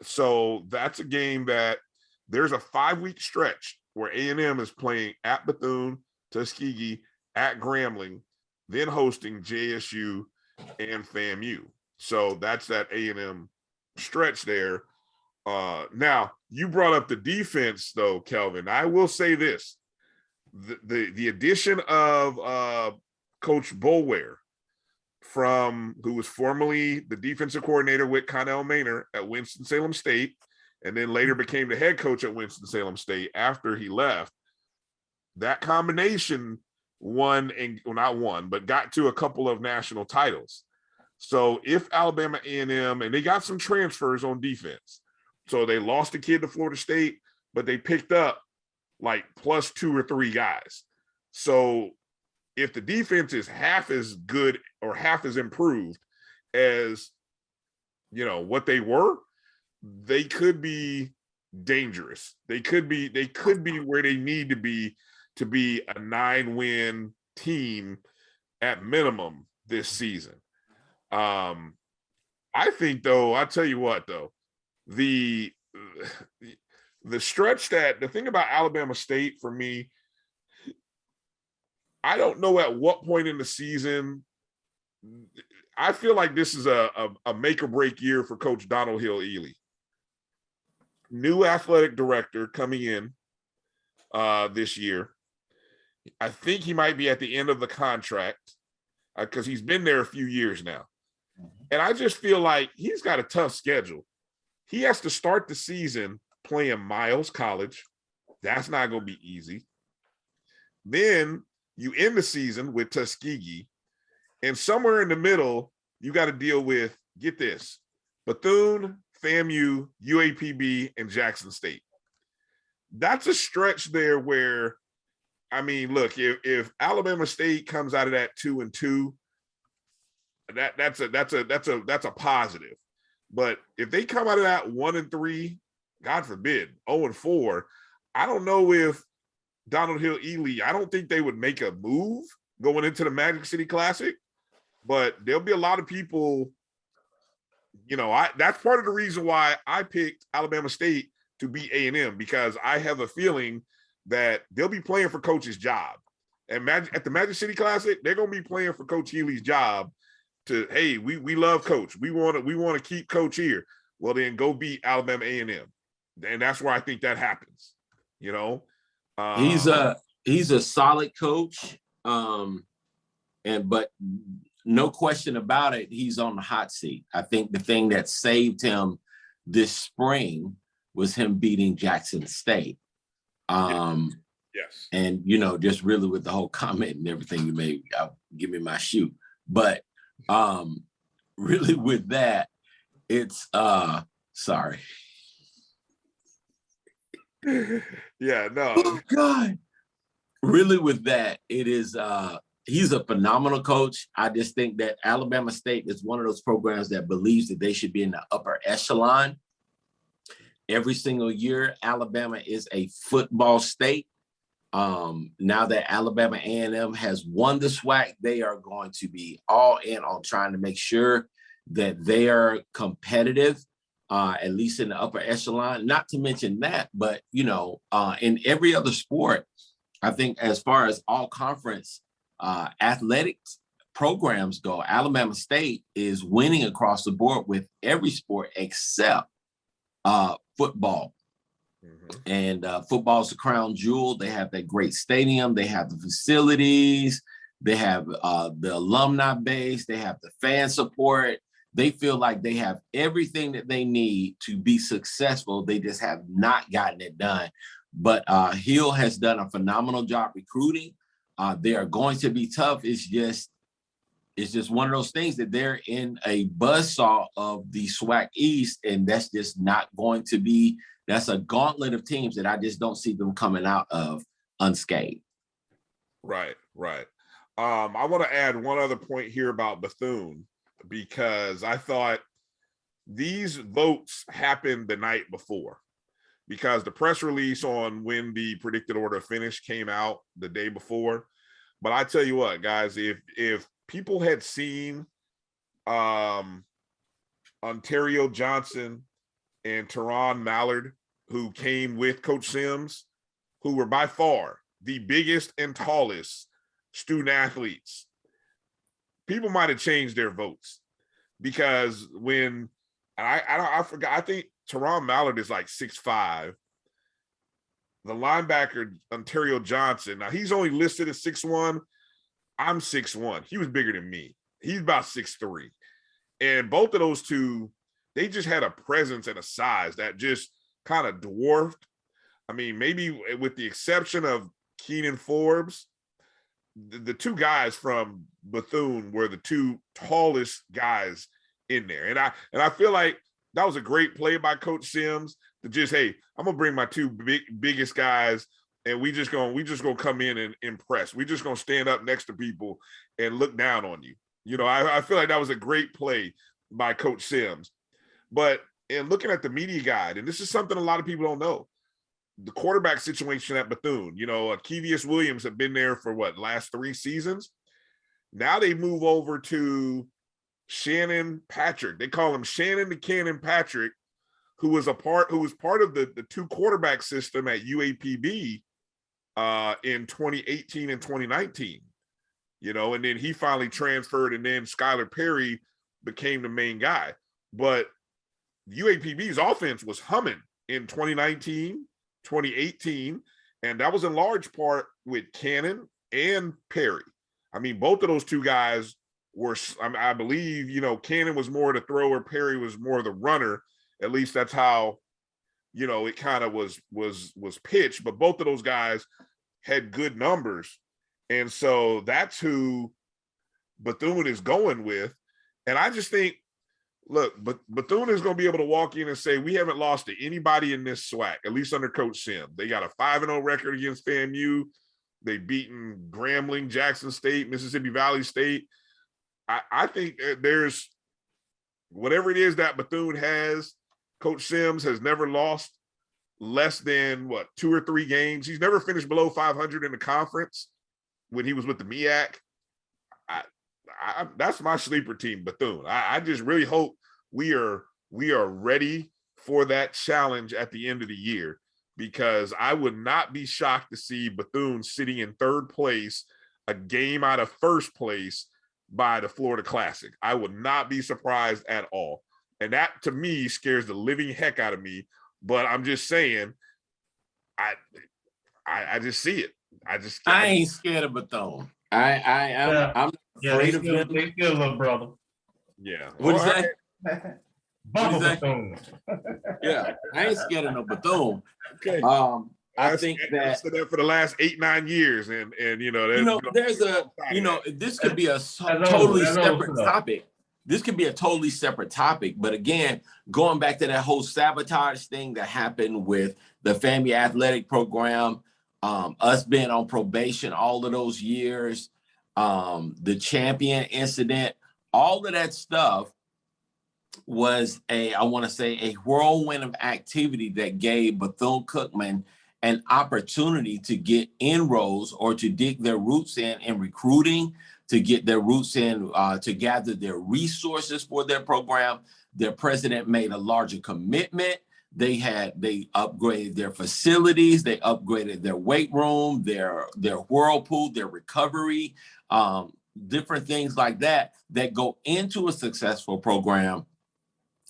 So that's a game that there's a 5-week stretch where A&M is playing at Bethune, Tuskegee, at Grambling, then hosting JSU and FAMU. So that's that A&M stretch there. Now, you brought up the defense, though, Kelvin. I will say this. The addition of Coach Boulware, who was formerly the defensive coordinator with Connell Maynor at Winston-Salem State, and then later became the head coach at Winston-Salem State after he left. That combination got to a couple of national titles. So if Alabama A&M, and they got some transfers on defense. So they lost a kid to Florida State, but they picked up like plus 2 or 3 guys. So if the defense is half as good or half as improved as, what they were, they could be dangerous. They could be where they need to be a 9-win team at minimum this season. I think, though, I'll tell you what, though, the stretch the thing about Alabama State for me, I don't know at what point in the season. I feel like this is a make or break year for Coach Donald Hill-Ely. New athletic director coming in this year. I think he might be at the end of the contract because he's been there a few years now. And I just feel like he's got a tough schedule. He has to start the season playing Miles College. That's not going to be easy. Then you end the season with Tuskegee. And somewhere in the middle, you got to deal with, get this, Bethune, FAMU, UAPB, and Jackson State. That's a stretch there where, look, if Alabama State comes out of that 2-2, that's a positive. But if they come out of that 1-3, God forbid, 0-4, I don't know if Donald Hill-Ely, I don't think they would make a move going into the Magic City Classic, but there'll be a lot of people, that's part of the reason why I picked Alabama State to beat A&M, because I have a feeling that they'll be playing for Coach's job. And at the Magic City Classic, they're going to be playing for Coach Healy's job to, hey, we love Coach. We want to keep Coach here. Well, then go beat Alabama A&M. And that's where I think that happens, He's a solid coach. But no question about it, he's on the hot seat. I think the thing that saved him this spring was him beating Jackson State. Yes. And, just really with the whole comment and everything you made, give me my shoe. But really with that, it's sorry. Yeah, no. Oh, God. Really with that, it is he's a phenomenal coach. I just think that Alabama State is one of those programs that believes that they should be in the upper echelon. Every single year, Alabama is a football state. Now that Alabama A&M has won the SWAC, they are going to be all in on trying to make sure that they are competitive, at least in the upper echelon. Not to mention that, but, in every other sport, I think as far as all conference athletics programs go, Alabama State is winning across the board with every sport except football. Mm-hmm. And football is the crown jewel. They have that great stadium. They have the facilities. They have the alumni base. They have the fan support. They feel like they have everything that they need to be successful. They just have not gotten it done. But Hill has done a phenomenal job recruiting. They are going to be tough. It's just it's just one of those things that they're in a buzzsaw of the SWAC East, and that's just not going to be, that's a gauntlet of teams that I just don't see them coming out of unscathed. Right. I want to add one other point here about Bethune, because I thought these votes happened the night before, because the press release on when the predicted order of finish came out the day before. But I tell you what, guys, if people had seen Ontario Johnson and Teron Mallard, who came with Coach Sims, who were by far the biggest and tallest student athletes, people might have changed their votes. Because when I forgot, I think Teron Mallard is like 6'5". The linebacker Ontario Johnson, now he's only listed as 6'1". I'm 6'1". He was bigger than me. He's about 6'3". And both of those two, they just had a presence and a size that just kind of dwarfed. I mean, maybe with the exception of Keenan Forbes, the two guys from Bethune were the two tallest guys in there. And I feel like that was a great play by Coach Sims to just, hey, I'm gonna bring my two biggest guys, and we just gonna come in and impress. We just gonna stand up next to people and look down on you. You know, I feel like that was a great play by Coach Sims. But in looking at the media guide, and this is something a lot of people don't know, the quarterback situation at Bethune, you know, Kevius Williams have been there for last 3 seasons. Now they move over to Shannon Patrick. They call him Shannon the Cannon Patrick, who was part of the 2 quarterback system at UAPB in 2018 and 2019. You know, and then he finally transferred, and then Skylar Perry became the main guy. But UAPB's offense was humming in 2019, 2018, and that was in large part with Cannon and Perry. I mean, both of those two guys were, I believe, you know, Cannon was more the thrower, Perry was more the runner. At least that's how, you know, it kind of was pitched. But both of those guys had good numbers. And so that's who Bethune is going with. And I just think, look, but Bethune is going to be able to walk in and say, we haven't lost to anybody in this SWAC, at least under Coach Sim. They got a 5-0 record against FAMU. They've beaten Grambling, Jackson State, Mississippi Valley State. I think there's whatever it is that Bethune has, Coach Sims has never lost less than 2 or 3 games. He's never finished below 500 in the conference when he was with the MEAC. That's my sleeper team, Bethune. I just really hope we are ready for that challenge at the end of the year, because I would not be shocked to see Bethune sitting in 3rd place, a game out of 1st place by the Florida Classic. I would not be surprised at all. And that, to me, scares the living heck out of me. But I'm just saying, I just see it. I ain't scared of Bethune. I'm afraid of them. They still little brother. Yeah. What is that? Bubble Bethune. Yeah, I ain't scared of no Bethune. Okay. I think that for the last 8-9 years, and this could be a totally separate topic. This could be a totally separate topic. But again, going back to that whole sabotage thing that happened with the FAMU athletic program, us being on probation all of those years, the champion incident, all of that stuff was a whirlwind of activity that gave Bethune-Cookman an opportunity to get inroads or to dig their roots in recruiting, to get their roots in, to gather their resources for their program. Their president made a larger commitment. They upgraded their facilities. They upgraded their weight room, their whirlpool, their recovery, different things like that go into a successful program,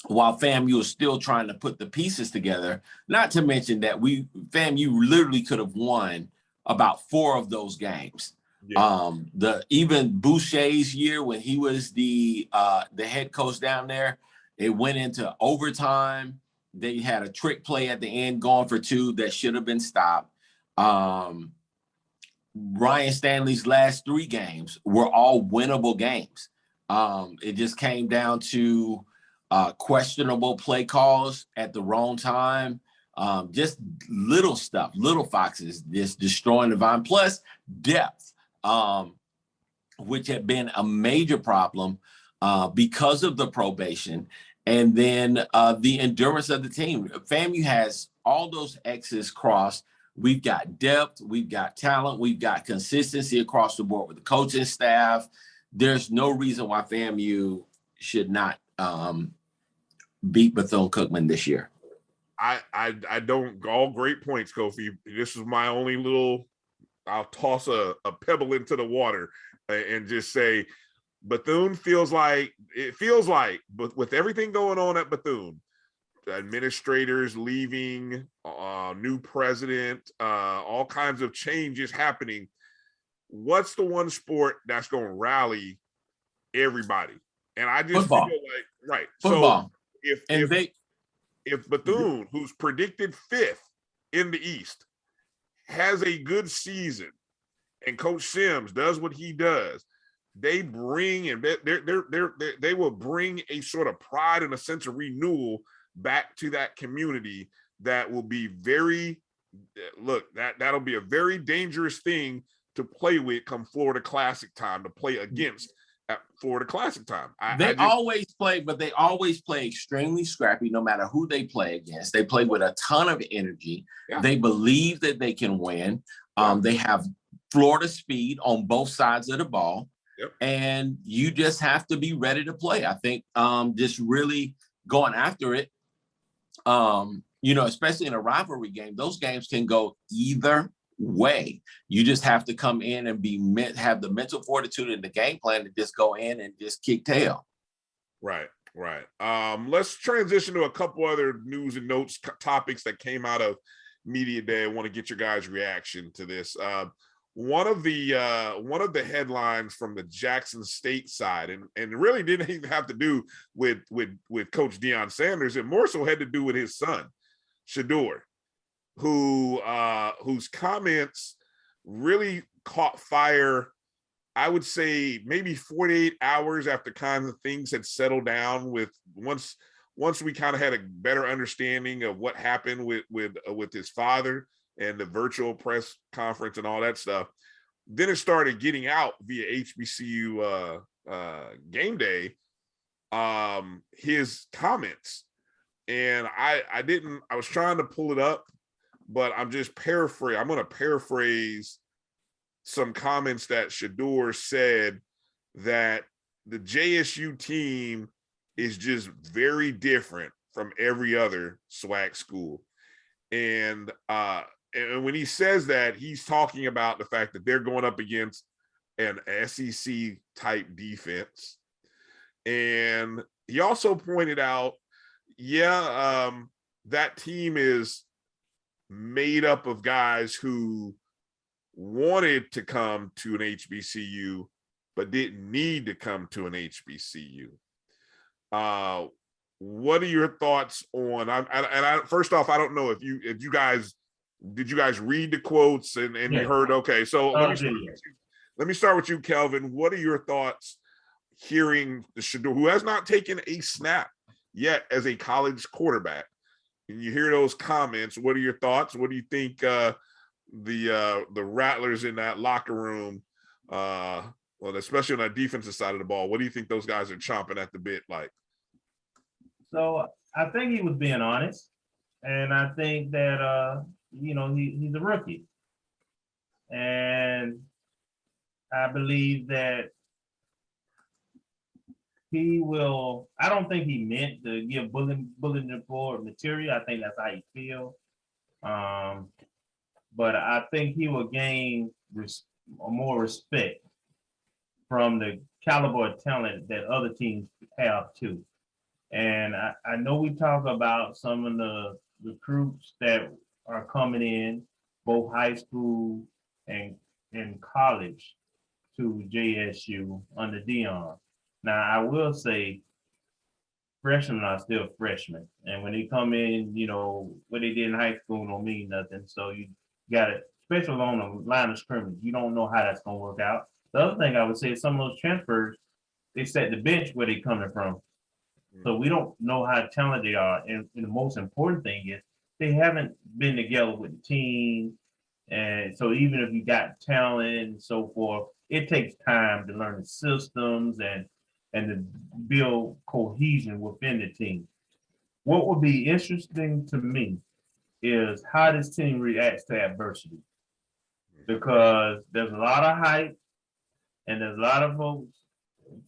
while FAMU is still trying to put the pieces together. Not to mention that FAMU literally could have won about 4 of those games. Yeah. Even Boucher's year when he was the head coach down there, it went into overtime. They had a trick play at the end going for 2 that should have been stopped. Ryan Stanley's last 3 games were all winnable games. It just came down to questionable play calls at the wrong time. Just little stuff, little foxes, just destroying the vine. Plus depth, which had been a major problem because of the probation. And then the endurance of the team. FAMU has all those X's crossed. We've got depth, we've got talent, we've got consistency across the board with the coaching staff. There's no reason why FAMU should not beat Bethune-Cookman this year. I don't, all great points, Kofi. This is my only little, I'll toss a pebble into the water and just say, Bethune feels like, but with everything going on at Bethune, administrators leaving, new president, all kinds of changes happening. What's the one sport that's going to rally everybody? And I just Football. feel like, right. Football. So if Bethune, who's predicted 5th in the East, has a good season and Coach Sims does what he does, they bring and they will bring a sort of pride and a sense of renewal back to that community that will be that'll be a very dangerous thing to play with come Florida Classic time, to play against at Florida Classic time. They always play extremely scrappy no matter who they play against. They play with a ton of energy. Yeah. They believe that they can win. They have Florida speed on both sides of the ball. Yep. And you just have to be ready to play. I think just really going after it, especially in a rivalry game, those games can go either way. You just have to come in and have the mental fortitude and the game plan to just go in and just kick tail. Right. Let's transition to a couple other news and notes topics that came out of Media Day. I want to get your guys' reaction to this. One of the headlines from the Jackson State side, and really didn't even have to do with Coach Deion Sanders. It more so had to do with his son, Shador, whose comments really caught fire, I would say maybe 48 hours after kind of things had settled down, with once we kind of had a better understanding of what happened with his father and the virtual press conference and all that stuff. Then it started getting out via HBCU game day, his comments. And I was trying to pull it up, but I'm going to paraphrase some comments that Shador said, that the JSU team is just very different from every other SWAC school. And when he says that, he's talking about the fact that they're going up against an SEC type defense. And he also pointed out, that team is made up of guys who wanted to come to an HBCU, but didn't need to come to an HBCU. What are your thoughts on? First off, I don't know if you guys did you guys read the quotes and you heard? Okay, so let me start with you, Kelvin. What are your thoughts hearing the Shador, who has not taken a snap yet as a college quarterback, and you hear those comments? What are your thoughts? What do you think the Rattlers in that locker room, especially on that defensive side of the ball, what do you think those guys are chomping at the bit like? So I think he was being honest, and I think that he's a rookie, and I believe that he will. I don't think he meant to give bulletin board material. I think that's how he feels. But I think he will gain more respect from the caliber of talent that other teams have too. And I know we talk about some of the recruits that are coming in, both high school and college, to JSU under Deion. Now, I will say freshmen are still freshmen. And when they come in, what they did in high school don't mean nothing. So you got it, especially on the line of scrimmage. You don't know how that's going to work out. The other thing I would say is some of those transfers they set the bench where they coming from. So we don't know how talented they are. And the most important thing is they haven't been together with the team. And so even if you got talent and so forth, it takes time to learn the systems and to build cohesion within the team. What would be interesting to me is how this team reacts to adversity. Because there's a lot of hype and there's a lot of folks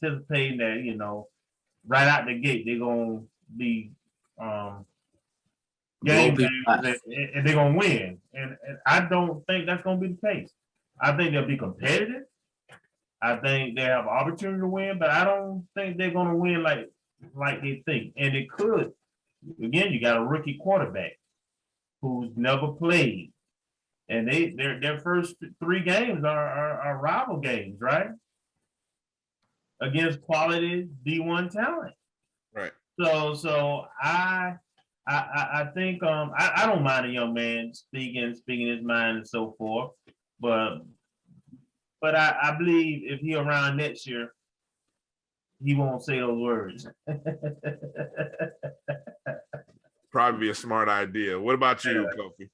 anticipating that, you know, right out the gate, they're going to be game bangers and they're going to win. And I don't think that's going to be the case. I think they'll be competitive. I think they have opportunity to win, but I don't think they're going to win like they think. And it could. Again, you got a rookie quarterback who's never played. And their first 3 games are rival games, right? Against quality D1 talent. Right. So I think I don't mind a young man speaking his mind and so forth, but I believe if he around next year, he won't say those words. Probably be a smart idea. What about you, Kofi?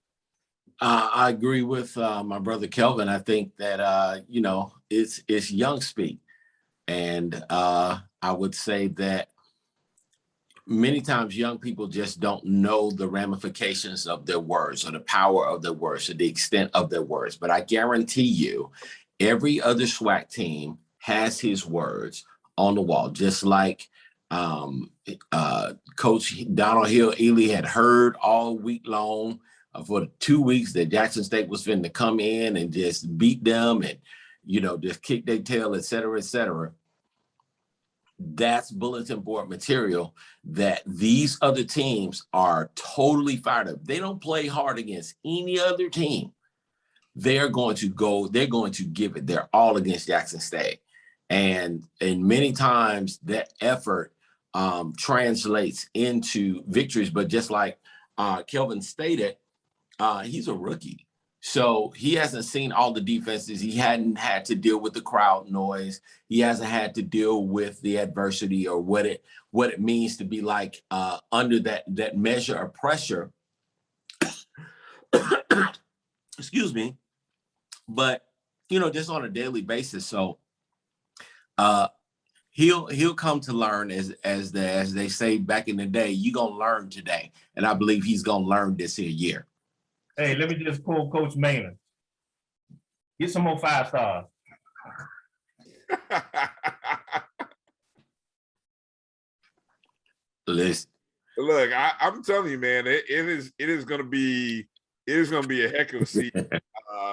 I agree with my brother Kelvin. I think that you know, it's young speak, and I would say that many times young people just don't know the ramifications of their words or the power of their words or the extent of their words. But I guarantee you, every other SWAC team has his words on the wall, just like Coach Donald Hill-Ely had heard all week long for the 2 weeks that Jackson State was finna come in and just beat them and, you know, just kick their tail, et cetera, et cetera. That's bulletin board material that these other teams are totally fired up. They don't play hard against any other team. They're going to give it their all against Jackson State. And many times that effort translates into victories. But just like Kelvin stated, he's a rookie. So he hasn't seen all the defenses. He hadn't had to deal with the crowd noise. He hasn't had to deal with the adversity or what it means to be like under that measure of pressure. Excuse me. But, you know, just on a daily basis. So he'll come to learn as they say back in the day, you're going to learn today. And I believe he's going to learn this year. Hey, let me just pull Coach Maynard. Get some more 5 stars. Listen. Look, I'm telling you, man, it is going to be a heck of a season.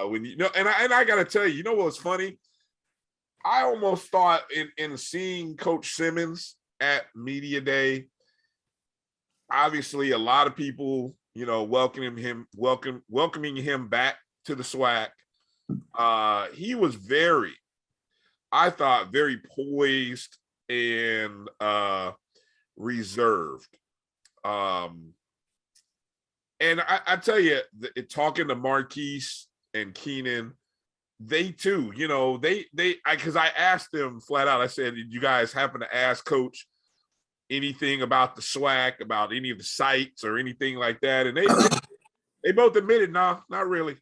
When you know, and I got to tell you, you know what's funny? I almost thought in seeing Coach Simmons at Media Day, obviously a lot of people, you know, welcoming him back to the SWAC. He was very poised and reserved. And I tell you, talking to Marquis and Keenan, they too, you know, because I asked them flat out, I said, did you guys happen to ask Coach anything about the SWAC, about any of the sites or anything like that? And they both admitted, no, not really.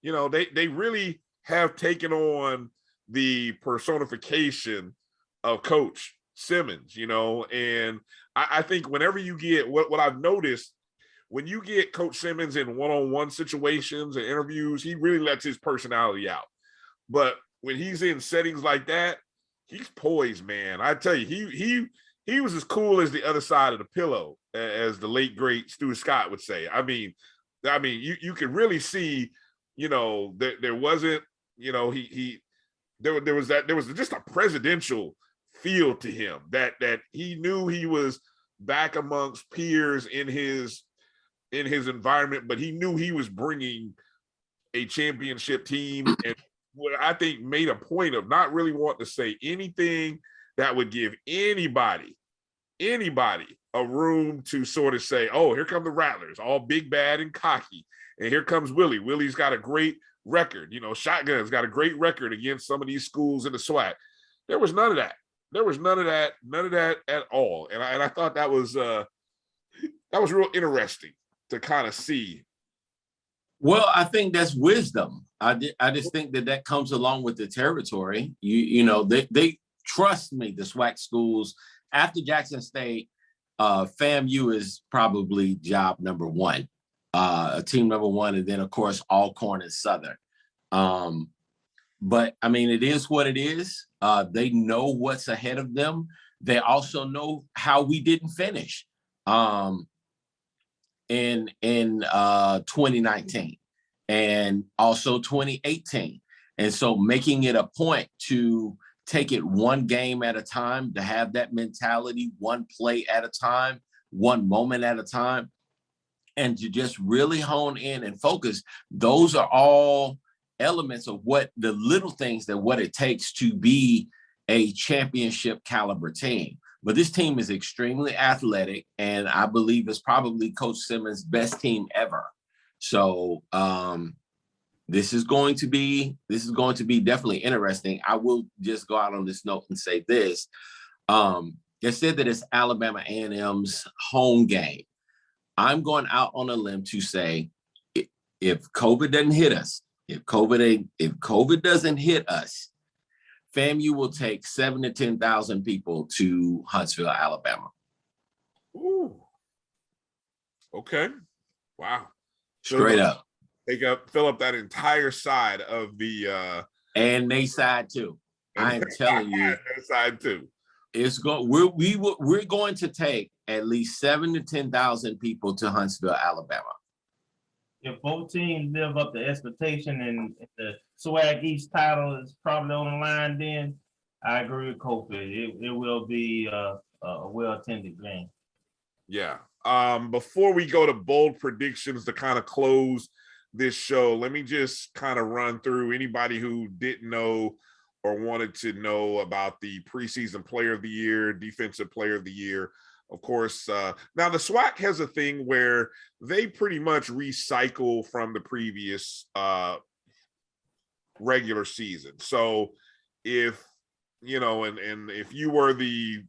You know, they really have taken on the personification of Coach Simmons, you know, and I think whenever you get what I've noticed, when you get Coach Simmons in one-on-one situations and interviews, he really lets his personality out. But when he's in settings like that, he's poised, man. I tell you, he was as cool as the other side of the pillow, as the late great Stu Scott would say. I mean, you could really see, you know, there wasn't, you know, there was just a presidential feel to him that he knew he was back amongst peers in his environment, but he knew he was bringing a championship team, and what I think made a point of not really wanting to say anything that would give anybody a room to sort of say, oh, here come the Rattlers, all big, bad, and cocky. And here comes Willie. Willie's got a great record. You know, Shotgun's got a great record against some of these schools in the SWAC. There was none of that. none of that at all. And I thought that was real interesting to kind of see. Well, I think that's wisdom. I just think that comes along with the territory. You know, they trust me, the SWAC schools. After Jackson State, FAMU is probably job number one, team number one, and then of course Alcorn and Southern. But I mean, it is what it is. They know what's ahead of them. They also know how we didn't finish in 2019 and also 2018. And so making it a point to take it one game at a time, to have that mentality, one play at a time, one moment at a time, and to just really hone in and focus. Those are all elements of what the little things that what it takes to be a championship caliber team. But this team is extremely athletic, and I believe it's probably Coach Simmons' best team ever. So this is going to be definitely interesting. I will just go out on this note and say this. They said that it's Alabama A&M's home game. I'm going out on a limb to say, if COVID doesn't hit us, if COVID doesn't hit us, FAMU will take 7,000 to 10,000 people to Huntsville, Alabama. Ooh. Okay. Wow. Straight up. Fill up that entire side of the and they side too. I am telling you, their side too. It's we're going to take at least 7,000 to 10,000 people to Huntsville, Alabama. If both teams live up to expectation and the SWAC East title is probably on the line, then I agree with Kofi. It will be a well-attended game. Yeah. Before we go to bold predictions to kind of close this show, let me just kind of run through anybody who didn't know or wanted to know about the preseason player of the year, defensive player of the year. Of course, now the SWAC has a thing where they pretty much recycle from the previous regular season. So if, you know, and if you were the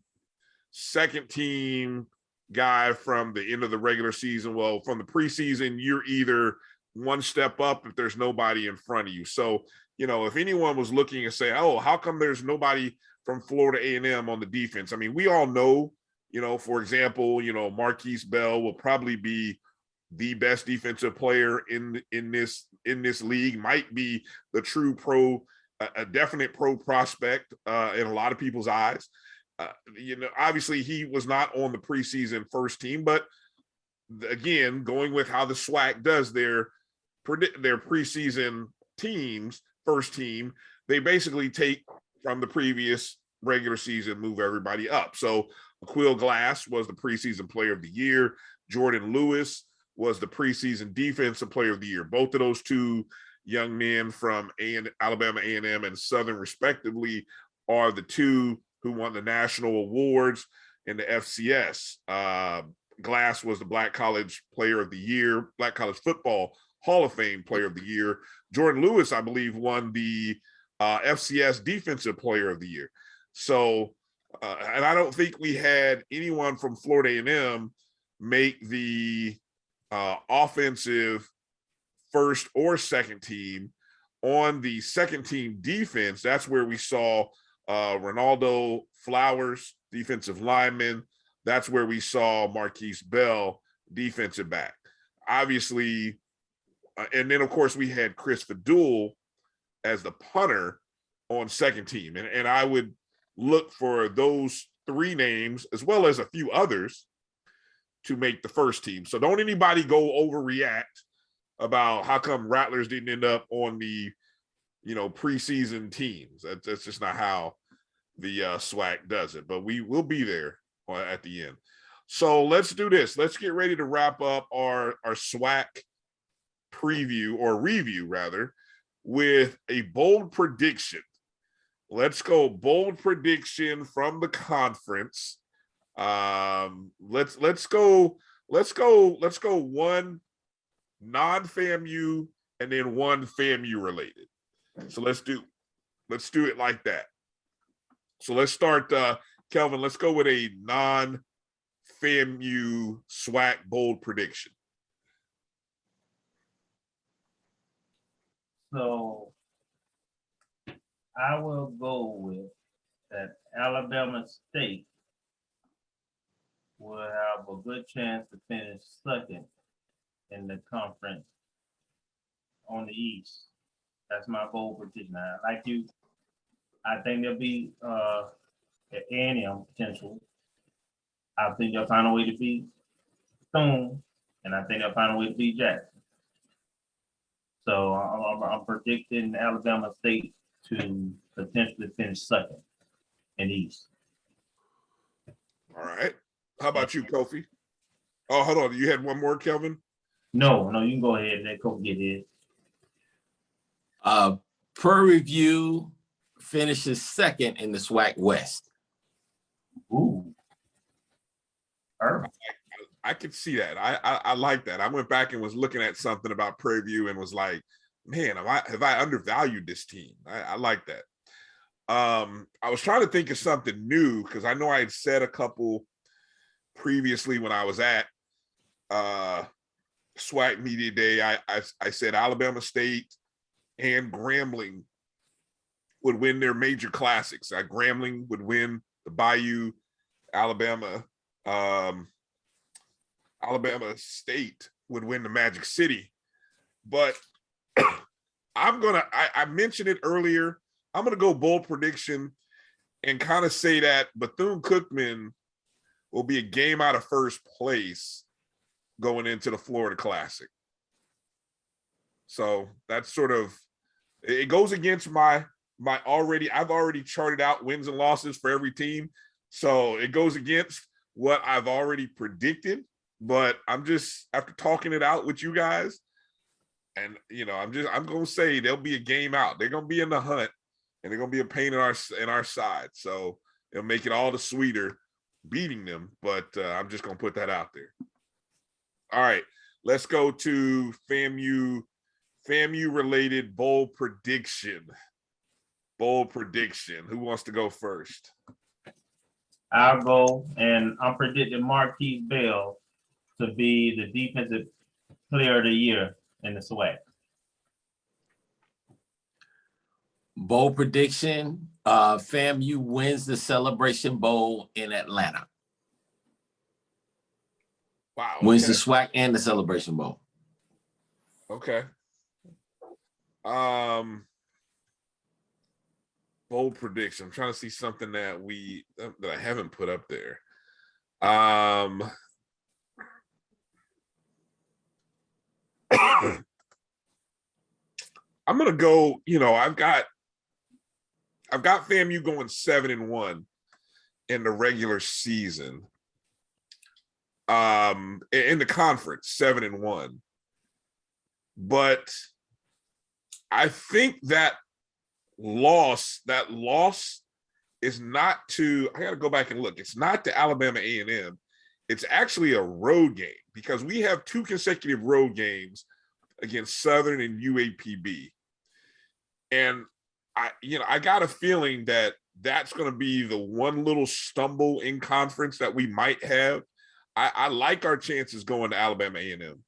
second team guy from the end of the regular season, well, from the preseason, you're either one step up if there's nobody in front of you. So, you know, if anyone was looking and say, oh, how come there's nobody from Florida A&M on the defense? I mean, we all know, you know, for example, you know, Marquis Bell will probably be the best defensive player in this league, might be the true pro, a definite pro prospect in a lot of people's eyes. You know, obviously he was not on the preseason first team, but again, going with how the SWAC does their preseason teams, first team, they basically take from the previous regular season, move everybody up. So Aqeel Glass was the preseason player of the year. Jordan Lewis was the preseason defensive player of the year. Both of those two young men from Alabama A&M and Southern respectively are the two who won the national awards in the FCS. Glass was the Black College Player of the Year, Black College Football Hall of Fame Player of the Year. Jordan Lewis, I believe, won the FCS Defensive Player of the Year. So, and I don't think we had anyone from Florida A&M make the offensive first or second team. On the second team defense, that's where we saw Ronaldo Flowers, defensive lineman. That's where we saw Marquis Bell, defensive back. Obviously, and then, of course, we had Chris Fadul as the punter on second team. And I would look for those three names, as well as a few others, to make the first team. So don't anybody go overreact about how come Rattlers didn't end up on the, you know, preseason teams. That's just not how the SWAC does it. But we will be there at the end. So let's do this. Let's get ready to wrap up our SWAC preview, or review rather, with a bold prediction. Let's go bold prediction from the conference. Let's go one non-FAMU and then one FAMU related. So let's do it like that. So let's start, Kelvin. Let's go with a non-FAMU SWAC bold prediction. So I will go with that Alabama State will have a good chance to finish second in the conference on the East. That's my bold prediction. Like you, I think there'll be A&M potential. I think they'll find a way to beat Thune, and I think they'll find a way to beat Jackson. So I'm predicting Alabama State to potentially finish second in the East. All right. How about you, Kofi? Oh, hold on. You had one more, Kelvin? No, you can go ahead and let Kofi get his. Prairie View finishes second in the SWAC West. Ooh. I could see that. I like that. I went back and was looking at something about Prairie View and was like, man, have I undervalued this team? I like that. I was trying to think of something new because I know I had said a couple previously when I was at SWAC Media Day. I said Alabama State and Grambling would win their major classics. Grambling would win the Bayou, Alabama State would win the Magic City. But I mentioned it earlier. I'm going to go bold prediction and kind of say that Bethune-Cookman will be a game out of first place going into the Florida Classic. So that's sort of, it goes against I've already charted out wins and losses for every team. So it goes against what I've already predicted, but I'm just, after talking it out with you guys, and I'm going to say there'll be a game out. They're going to be in the hunt, and they're going to be a pain in our side. So it'll make it all the sweeter beating them, but I'm just going to put that out there. All right, let's go to FAMU related bold prediction. Bold prediction. Who wants to go first? I'll go, and I'm predicting Marquis Bell to be the defensive player of the year in the SWAC. Bold prediction, FAMU wins the Celebration Bowl in Atlanta. Wow. Okay. Wins the SWAC and the Celebration Bowl. Okay. Bold prediction. I'm trying to see something that I haven't put up there. I'm gonna go, I've got FAMU going 7-1 in the regular season. In the conference, 7-1. But I think that loss is not to, I got to go back and look. It's not to Alabama A&M. It's actually a road game because we have 2 consecutive road games against Southern and UAPB. And I got a feeling that that's going to be the one little stumble in conference that we might have. I like our chances going to Alabama A&M.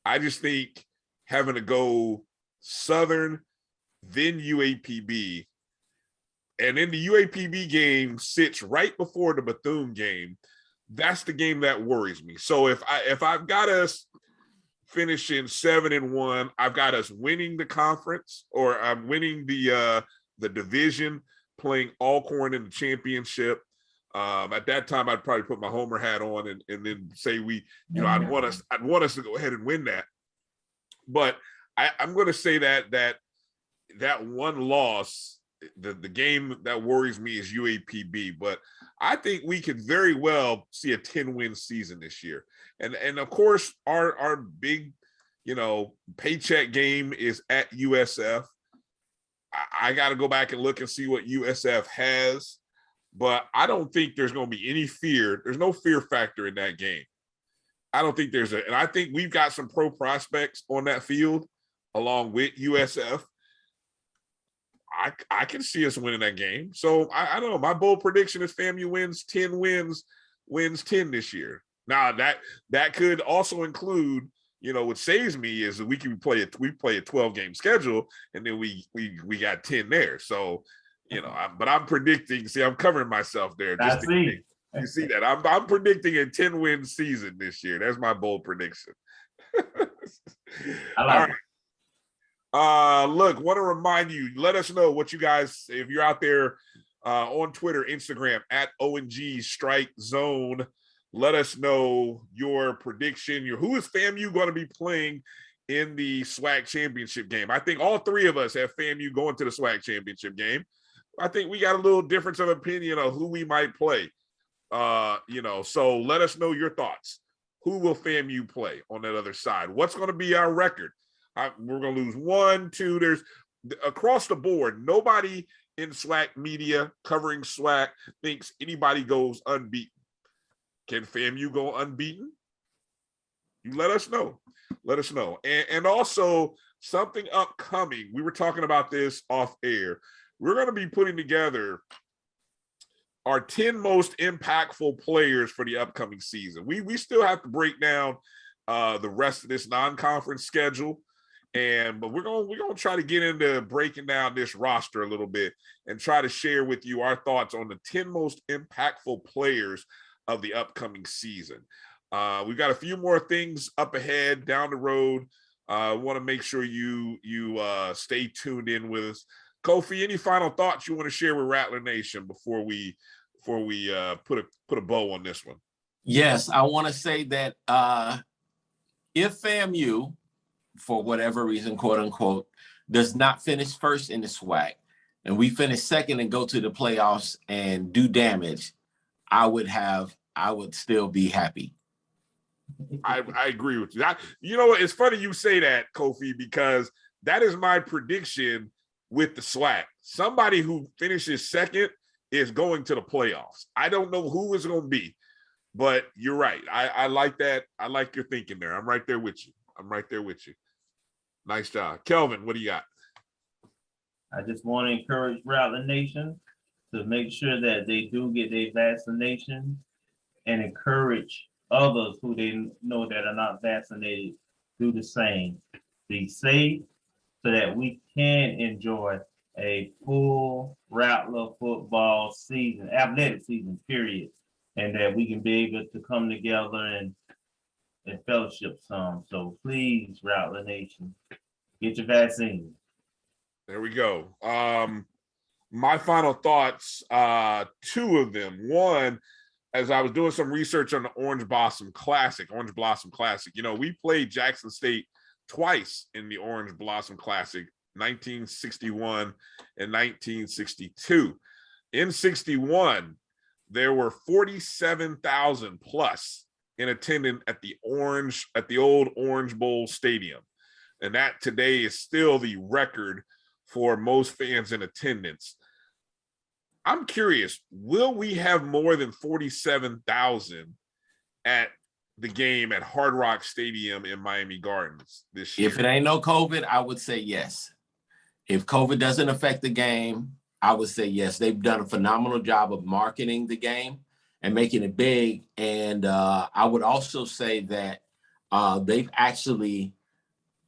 I just think having to go Southern, then UAPB, and then the UAPB game sits right before the Bethune game. That's the game that worries me. So if I've got us finishing 7-1, I've got us winning the conference, or I'm winning the division, playing Alcorn in the championship. At that time, I'd probably put my Homer hat on and then say I'd want us to go ahead and win that. But I'm going to say that one loss, the game that worries me is UAPB. But I think we could very well see a 10-win season this year. And of course, our big, paycheck game is at USF. I got to go back and look and see what USF has. But I don't think there's going to be any fear. There's no fear factor in that game. I don't think and I think we've got some pro prospects on that field along with USF. I can see us winning that game. So I don't know. My bold prediction is FAMU wins 10 this year. Now that could also include, what saves me is that we play a 12-game schedule, and then we got 10 there. So, but I'm predicting. See, I'm covering myself there. You see that? I'm predicting a 10-win season this year. That's my bold prediction. I like it. Look, want to remind you, let us know what you guys, if you're out there on Twitter, Instagram, at ONG StrikeZone, let us know your prediction. Who is FAMU going to be playing in the SWAC Championship game? I think all three of us have FAMU going to the SWAC Championship game. I think we got a little difference of opinion on who we might play. So let us know your thoughts. Who will FAMU play on that other side? What's going to be our record? We're going to lose 1, 2. There's across the board. Nobody in SWAC media covering SWAC thinks anybody goes unbeaten. Can FAMU go unbeaten? You let us know. Let us know. And also something upcoming. We were talking about this off air. We're going to be putting together our 10 most impactful players for the upcoming season. We still have to break down the rest of this non-conference schedule, but we're gonna try to get into breaking down this roster a little bit and try to share with you our thoughts on the 10 most impactful players of the upcoming season. We've got a few more things up ahead down the road. Want to make sure you stay tuned in with us. Kofi, any final thoughts you want to share with Rattler Nation before we put a bow on this one? Yes, I want to say that if FAMU, for whatever reason, quote unquote, does not finish first in the SWAC, and we finish second and go to the playoffs and do damage, I would still be happy. I agree with you. It's funny you say that, Kofi, because that is my prediction with the SWAC. Somebody who finishes second is going to the playoffs. I don't know who it's going to be, but you're right. I like that. I like your thinking there. I'm right there with you. Nice job. Kelvin, what do you got? I just want to encourage Rattler Nation to make sure that they do get their vaccination and encourage others who they know that are not vaccinated do the same. Be safe so that we can enjoy a full Rattler football season, athletic season, period, and that we can be able to come together and fellowship some. So please, Rattler Nation, get your vaccine. There we go. My final thoughts, 2 of them. One, as I was doing some research on the Orange Blossom Classic, we played Jackson State twice in the Orange Blossom Classic, 1961 and 1962. In 61, there were 47,000 plus in attendance at the old Orange Bowl Stadium. And that today is still the record for most fans in attendance. I'm curious, will we have more than 47,000 at the game at Hard Rock Stadium in Miami Gardens this year? If it ain't no COVID, I would say yes. If COVID doesn't affect the game, I would say yes. They've done a phenomenal job of marketing the game and making it big. And I would also say that they've actually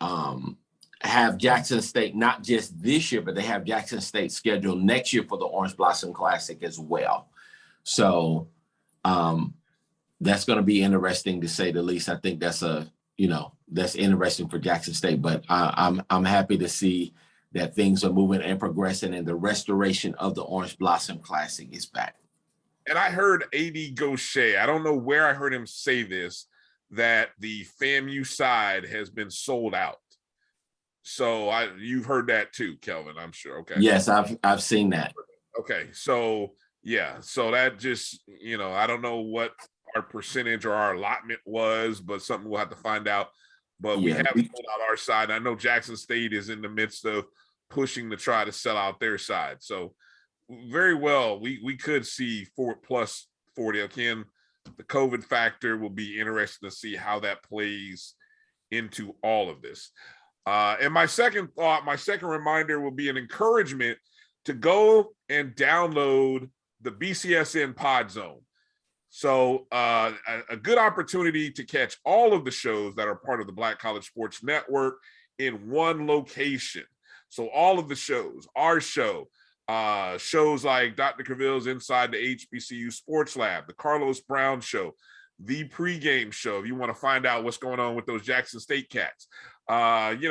have Jackson State, not just this year, but they have Jackson State scheduled next year for the Orange Blossom Classic as well. So that's going to be interesting to say the least. I think that's that's interesting for Jackson State, but I'm happy to see that things are moving and progressing, and the restoration of the Orange Blossom Classic is back. And I heard A.D. Gaucher, I don't know where I heard him say this, that the FAMU side has been sold out. So you've heard that too, Kelvin, I'm sure. Okay. Yes, I've seen that. Okay. So yeah. So that just, I don't know what our percentage or our allotment was, but something we'll have to find out. But we have sold out our side. I know Jackson State is in the midst of pushing to try to sell out their side. So very well, we could see plus 40. Again, the COVID factor will be interesting to see how that plays into all of this. And my second reminder will be an encouragement to go and download the BCSN Pod Zone. So a good opportunity to catch all of the shows that are part of the Black College Sports Network in one location. So all of the shows, our show, shows like Dr. Cavill's Inside the HBCU Sports Lab, the Carlos Brown Show, the pregame show, if you want to find out what's going on with those Jackson State Cats, and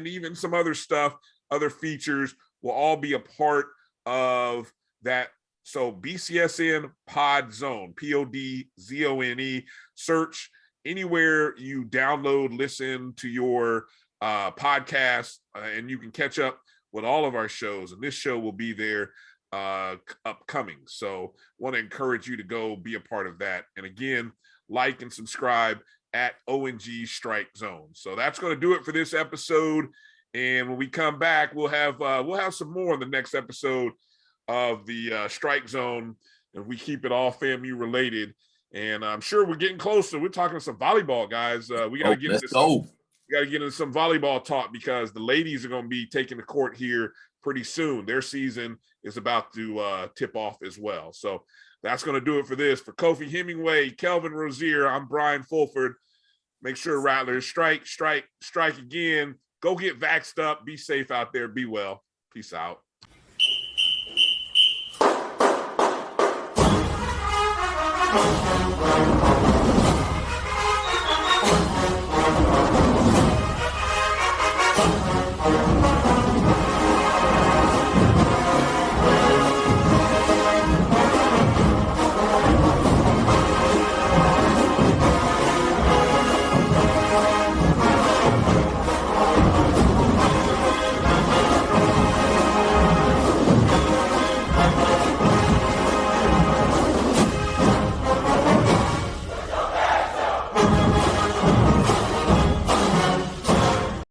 even some other stuff, other features will all be a part of that. So BCSN Pod Zone, PODZONE, search anywhere you download, listen to your podcast, and you can catch up with all of our shows. And this show will be there upcoming. So want to encourage you to go be a part of that. And again, like and subscribe at ONG StrikeZone. So that's going to do it for this episode. And when we come back, we'll have some more in the next episode of the Strike Zone, and we keep it all FAMU related. And I'm sure we're getting closer. We're talking some volleyball, guys. We got to get into some volleyball talk, because the ladies are going to be taking the court here pretty soon. Their season is about to tip off as well. So that's going to do it for this. For Kofi Hemingway, Kelvin Rozier, I'm Bryan Fulford. Make sure, Rattlers, strike again. Go get vaxxed up. Be safe out there. Be well. Peace out. Thank you.